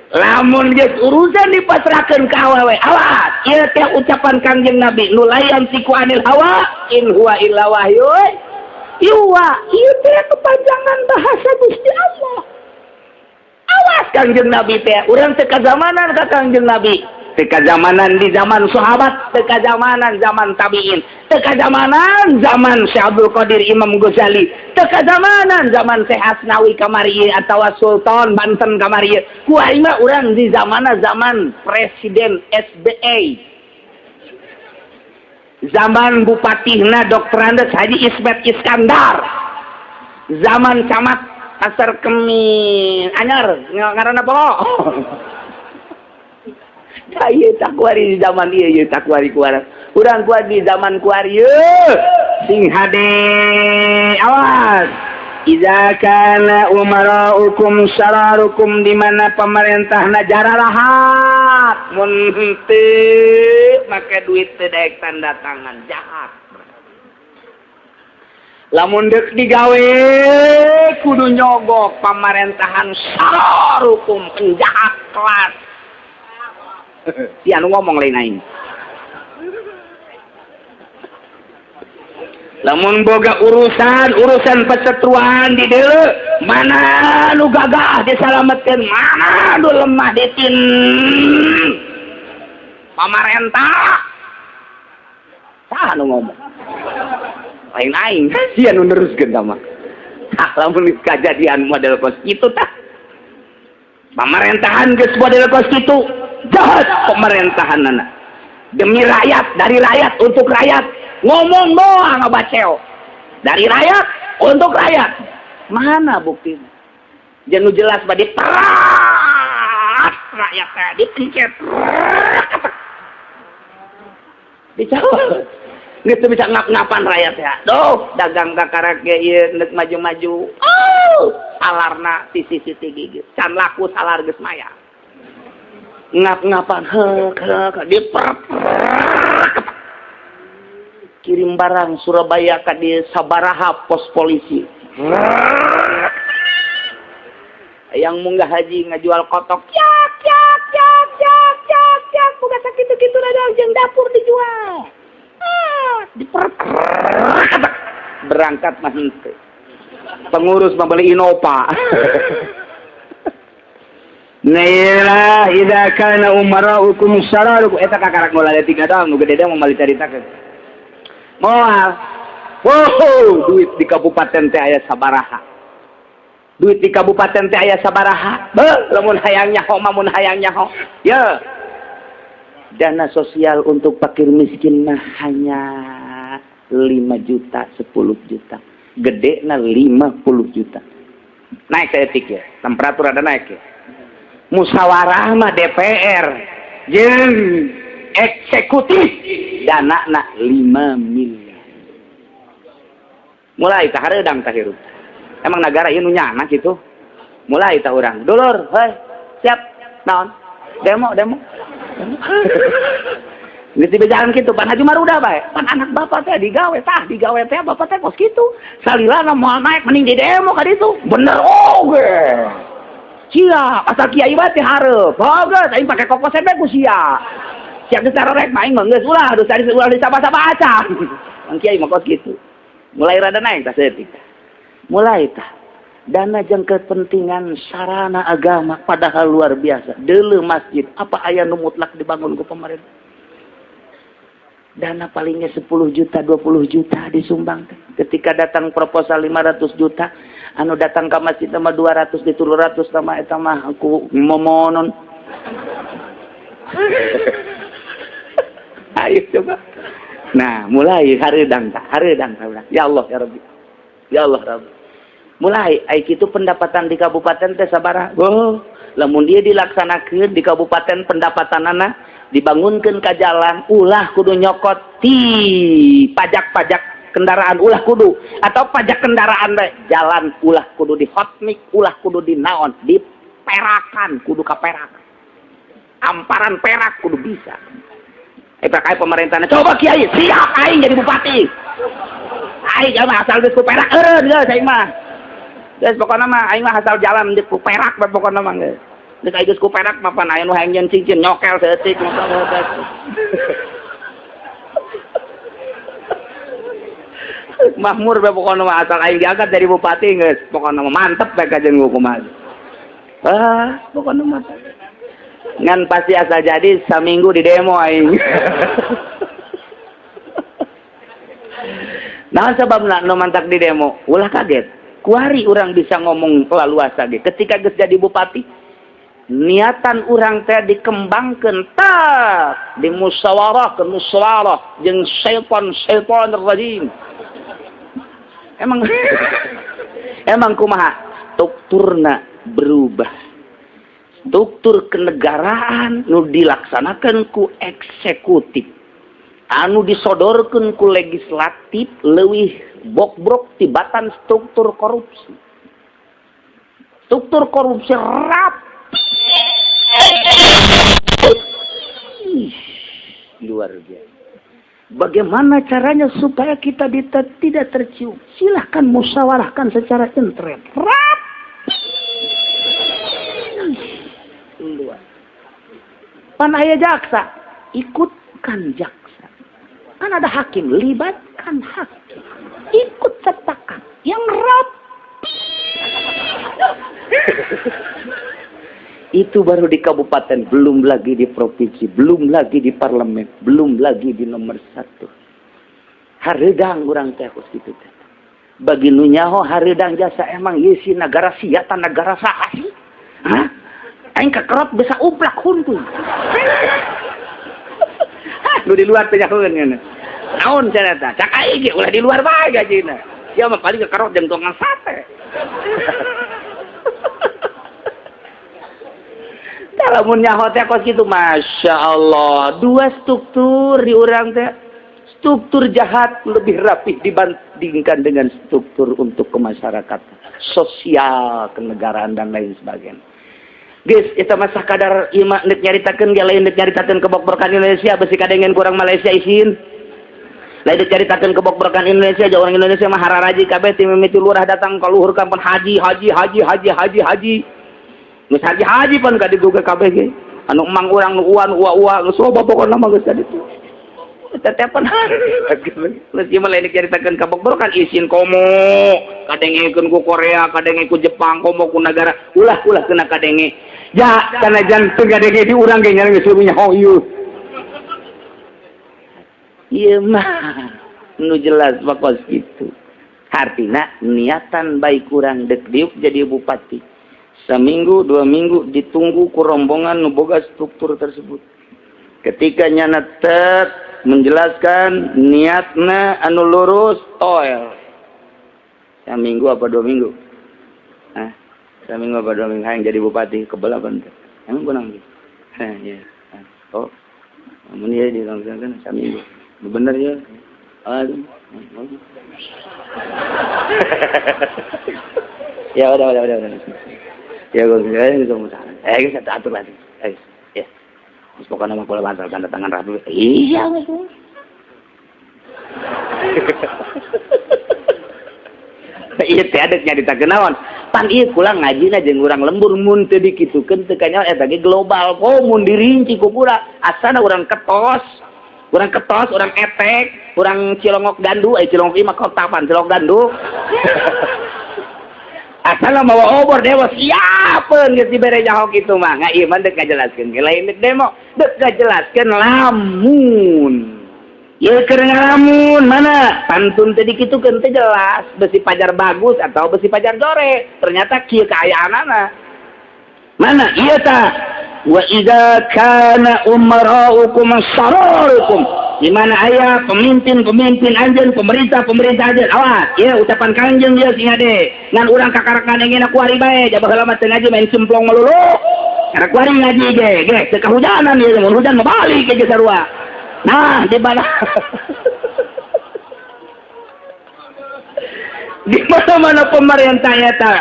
lamun geus urusan dipasrahkeun ka awewe, awas ieu teh ucapan Kangjeng Nabi, nu layan siku anil hawa in huwa illa wahyu yuwa. Ieu teh kepanjangan bahasa Gusti Allah. Awas Kangjeng Nabi teh urang teu kazamanan ka Kangjeng Nabi, teu kazamanan di zaman sahabat, teu kazamanan zaman tabiin, teu kazamanan zaman Syekh Abdul Qadir Imam Ghazali, teu kazamanan zaman Syekh Asnawi kamari atawa Sultan Banten kamari. Ku ari mah urang di zamanna zaman Presiden SBY, zaman Bupatihna Dr. Andes Haji Ismet Iskandar, zaman Camat Pasar Kemis anyar ngaranna apa? Ieu takwari di zaman ieu takwari kuara. Urang kuat di zaman kuari sing hade. Awas. Idza kana umaraukum sararukum, di mana pemerintahna jararaha jahat. Mun teu make duit teu daek tanda tangan jahat. Lamun deuk digawe kudu nyogok pamerintahan saror hukum penjahat kelas. Si anu ngomong lain aing. Lamun boga urusan pesetruan di deuleu, mana nu gagah disalametkeun, mana nu lemah ditin pamarentah. Saha nu ngomong? Lain aing, sia nu neruskeun tah mah. Tah lamun kajadian model kos kitu tah. Pamerintahan geus model kos kitu, jahat pemerintahanna. Demi rakyat, dari rakyat untuk rakyat. Ngomong doang ngabaceo. Dari rakyat untuk rakyat. Mana buktinya? Jangan jelas badi perat rakyat teh dipencet. Dicawa. Gitu bisa ngap-ngapan rakyat ya. Duh, dagang kakarak ge ieu neuk maju-maju. Oh, salarna sisi-sisi gigit. Can laku salar geus maya. Ngap-ngapan diperat. Kirim barang Surabaya ka di sabaraha pos polisi. Yang munggah haji ngajual kotok. Yak. Bukan sakitu-kitu ada jeung dapur dijual. Berangkat mah henteu. Pengurus mah beli Innova. Naila idza kana umaraukum sararukum eta kakarak mulai 3 tahun nu gede mah bali caritakeun. Moal. Wow, duit di kabupaten teh aya sabaraha. Duit di kabupaten teh aya sabaraha. Beuh, lamun hayang nyaho mah mun hayang nyaho. Ya. Dana sosial untuk fakir miskin mah hanya 5 juta, 10 juta. Gedena 50 juta. Naik saya pikir, temperatur ada naik ya. Musyawarah mah DPR jeung eksekutif dana nak 5 miliar. Mulai tah hareudang tah hirup. Emang negara ieu nu nyana kitu. Mulai tah urang. Dulur, heuy, siap naon? Demo. Geus dibejalan kitu, pan Haji Maruda bae. Pan anak bapak teh digawe teh bapak teh kos kitu. Salilana moal naik mending di demo ka ditu. Bener oge. Sia, asal kiai bae teh hareup. Bagus, aing pake kokosen bae ku sia. Siap secara rek main mah geus ulah harus cari ulah disaba-saba acan. Ang kiai mah kos kitu. Mulai rada naik tah setik. Mulai tah dana jeung kepentingan sarana agama padahal luar biasa. Deuleu masjid apa aya nu mutlak dibangun ku pemerintah. Dana palingnya 10 juta, 20 juta disumbang teh. Ketika datang proposal 500 juta, anu datang ka masjid mah 200 di 300 sama eta mah aku momonon. Ayo coba. Nah, mulai hareudang tah. Ya Allah ya Rabbi. Ya Allah Rabbi. Mulai ai kitu pendapatan di kabupaten teh sabaraha? Oh, lamun dia dilaksanakeun di kabupaten pendapatanana dibangunkeun ka jalan ulah kudu nyokot ti pajak-pajak kendaraan ulah kudu atau pajak kendaraan bae jalan ulah kudu di hotmik ulah kudu di naon di perakan kudu ka perak. Amparan perak kudu bisa. Pakai pemerintahnya coba kiai siap aing jadi bupati aing jangan asal geus ku perak eureun geus aing mah geus pokona mah aing mah asal jalan di ku perak bae pokona mah geus geus aing geus ku perak mah pan aya nu hayang nyeun cincin nyokel seutik makmur bae pokona mah asal aing diangkat jadi bupati geus pokona mah mantep bae ka jeung hukuman pokona mah ngan pasti asa jadi saminggu di demo aing. Nah sebabna nu mantak di demo, ulah kaget. Kuari urang bisa ngomong laluasa ge. Ketika geus jadi bupati, niatan urang teh dikembangkeun tah di musyawarah jeung syaitan rajim. Emang kumaha? Strukturna berubah. Struktur kenegaraan nu dilaksanakan ku eksekutif anu disodorkeun ku legislatif leuwih bobrok tibatan struktur korupsi rapi Ih, luar biasa. Bagaimana caranya supaya kita tidak tercium? Silahkan musyawarahkan secara internet. Luar. Pan aya jaksa, ikutkan jaksa. Kan ada hakim, libatkan hakim. Ikut sertakan yang rapi. Itu baru di kabupaten, belum lagi di provinsi, belum lagi di parlemen, belum lagi di nomor 1. Hareudang urang teh gitu teh. Bagi nu nyaho hareudang jasa emang ieu si nagara siata nagara saha sih? Hah? Aing kakerot bisa uplak huntuy. Nu di luar teh nyahoeun ngana. Naon cenah tah? Cak aing ge ulah di luar bae gajina. Sia mah paling kakerot jeung tukang sate. Kalau mun nyaho teh kos kitu Masya Allah. 2 struktur di urang teh. Struktur jahat lebih rapih dibandingkan dengan struktur untuk kemasyarakatan. Sosial, kenegaraan dan lain sebagainya. Guys, eta mah sakadar ieu mah neuk nyaritakeun ge lain neuk nyaritakeun kebokberkan Indonesia besi kadengen kurang Malaysia isin. Lain neuk nyaritakeun kebokberkan Indonesia jeung orang Indonesia mah hararaji kabeh ti mimiti lurah datang ka luhur kampung haji. Geus haji pan ka diguga kabeh ge. Anu emang urang nu uan ua geus loba pokona mah geus ka ditu. Tetepan geus ieu mah lain dicaritakeun ka bokborkan isin komo kadengekeun ku Korea, kadenge ku Jepang, komo ku negara ulah kena kadenge. Ya kana jantung kadenge di urang ge nya geus leuwih hoyuh. Ieu mah nu jelas bakos kitu. Artina niatan baik urang dek diuk jadi bupati. Seminggu, 2 minggu ditunggu ku rombongan nu boga struktur tersebut. Ketika nyana menjelaskan niatna anu lurus toel. Seminggu apa 2 minggu? Hah? Seminggu apa 2 minggu hayang jadi bupati kebelah banget. Emang benang gitu. Ya. Oh. Mun ieu dilangsungkeun seminggu. Bener ya. Aduh. Ya udah. Ya gue bisa musahan. Kita atur lagi. Ya. Terus pokoknya nama kula bantal tanda tangan rapi. Iya gitu. Iya teh ada nyaritakeun naon. Pan ieu kula ngajina jeung urang lembur mun teu dikitukeun teu kanyaho eta ge global. Mun dirinci ku kula asana urang ketos, urang etek, urang cilongok gandu, cilongok ieu mah kotapan cilongok gandu. Asal mawa obor dewa siapeun geus dibere nyaho kitu mah. Nga ieu mah deuk ngajelaskeun ge lain deuk demo. Deuk ngajelaskeun lamun. Ieu keur ngalamun mana? Pantun teh dikitukeun teh jelas besi pajar bagus atau besi pajar jore. Ternyata kieu kaayaanana. Mana ieu tah? Wa idza kana umaraukum sararukum. Di mana aya pemimpin anjeun, pemerintah anjeun. Awas, ieu ucapan kanjeung ieu sing ade. Ngan urang kakarak ngadengena ku ari bae, jabah heula mah teu ngaji main cemplong melulu. Karek ku ari ngaji ge, teu kahujanan ieu, mun hujan mah balik ke sarua. Nah, di mana? Di mana pemerintah eta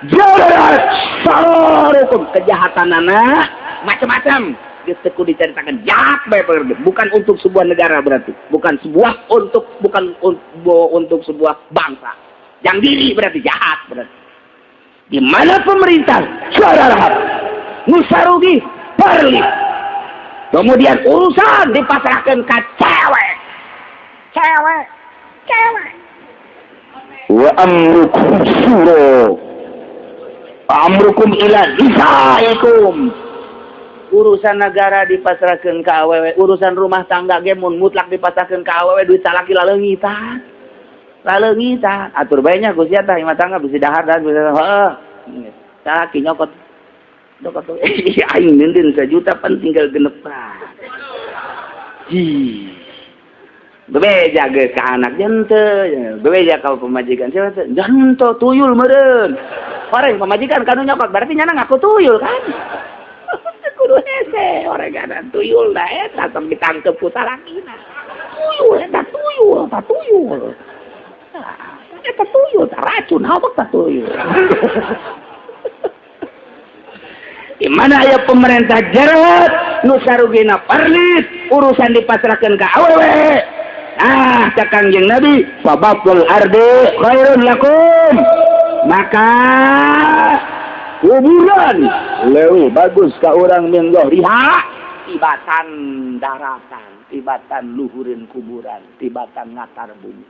jelas sarukum kejahatanana macam-macam. Geus diceritakan jahat bae bukan untuk sebuah negara berarti, bukan untuk sebuah bangsa. Yang diri berarti jahat berarti. Di mana pemerintah saudara nusarugi perli. Kemudian urusan dipasrahkan ke cewek. Wa amrukum ila nisaikum. Urusan negara dipasrahkan ke awewe, urusan rumah tangga ge mun mutlak dipasrahkan ke awewe, duit salaki laleungitan. Atur bae nya Gusti tah rumah tangga bisa dahar dan bisa heeh. Salaki nyokot. Dokot aing nindin 1 juta pan tinggal genepan. Bebeja ge ka anak jente, bebeja ka pemajikan siapa teh? Janto tuyul meureun. Oreng pamajikan kanu nyokot berarti nyana ngaku tuyul kan? Kudu hese orenganan tuyul da eta tong ditangkep ku salakina. Tuyul eta tuyul. Eta tuyul racun hawak ta tuyul. Di mana aya pemerintah jerat nu sarugina parlit urusan dipasrahkeun ka awewe. Nah, ka Kangjeng Nabi, fabaqul ardi khairun lakum. Maka kuburan leuwih bagus ka urang min dhahriha tibatan daratan, tibatan luhureun kuburan, tibatan latar bumi.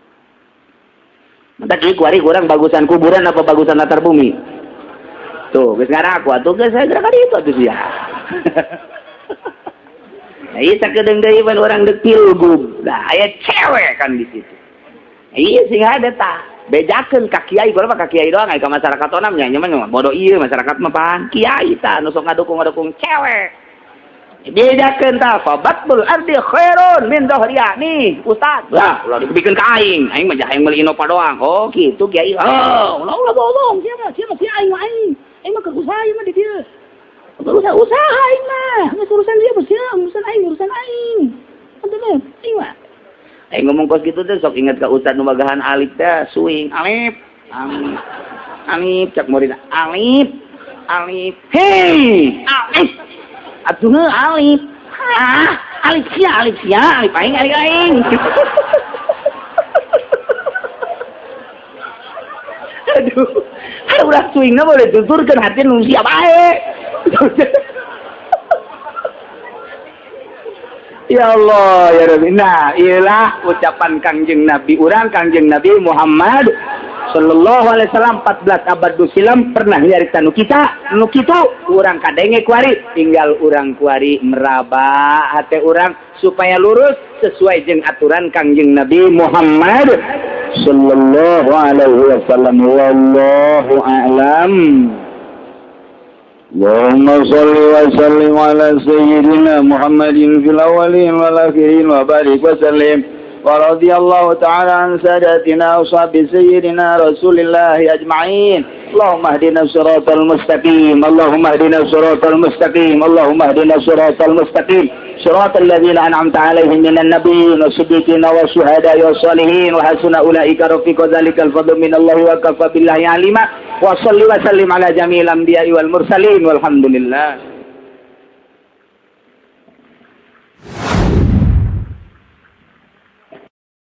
Mentak ieu kuari urang bagusan kuburan apa bagusan latar bumi? Tuh, geus ngaraku atuh geus saya gerak itu atuh sia. Nah, ieu sakedeung deui pan urang deuk pilgub. Nah, aya cewek kan di situ. Iya sing ada tah. Bejakeun ka kiai, kumaha ka kiai doang aya ka masyarakat onam nya nyaman bodoh ieu masyarakat mah pan kiai tah nu sok ngadukung cewek. Bejakeun tah fabatul ardi khairun min dhahriya nih, ustaz. Lah, ulah dibikeun ka aing mah hayang meuli inova doang. Oh, kitu kiai. Oh, ulah bohong, sia mah kiai mah aing. Aing mah keur usaha mah di dieu. Usaha aing mah, geus urusan dia mah sia, urusan aing. Atuh mah, aing mah. Aing ngomong kos kitu teh sok inget ka ustaz nu magahan alif teh, suing alif. Alif cak murid alif. Hei, alif. Atuh alif. Alif sia, alif aing. Aduh, udah suingna boleh tuturkeun hati nu sia bae. Ya Allah, ya Rabbi. Nah, ialah ucapan Kangjeng Nabi urang, Kangjeng Nabi Muhammad sallallahu alaihi wasallam 14 abad silam pernah nyarita nu kitu urang kadenge kuari tinggal urang kuari meraba hate urang supaya lurus sesuai jeung aturan Kangjeng Nabi Muhammad sallallahu alaihi wasallam. Wallahu a'lam. Allahumma shalli wa sallim ala sayyidina Muhammadin fil awwalin wal akhirin wa barik wa sallim wa radiyallahu ta'ala an sadatina wa sahbi sayyidina Rasulillah ajma'in. Allahumma hdina siratal mustaqim, Allahumma hdina siratal mustaqim, Allahumma hdina siratal mustaqim, siratal ladzina an'amta 'alaihim minan nabiyyin was-siddiqin wasyuhada'i was-shalihin wa hasuna ulaika rafiqa dzalikal fadlu minallahi wa kafa billahi 'alima. Wa salli wa sallim ala jami'il anbiya'i wal mursalin walhamdulillah.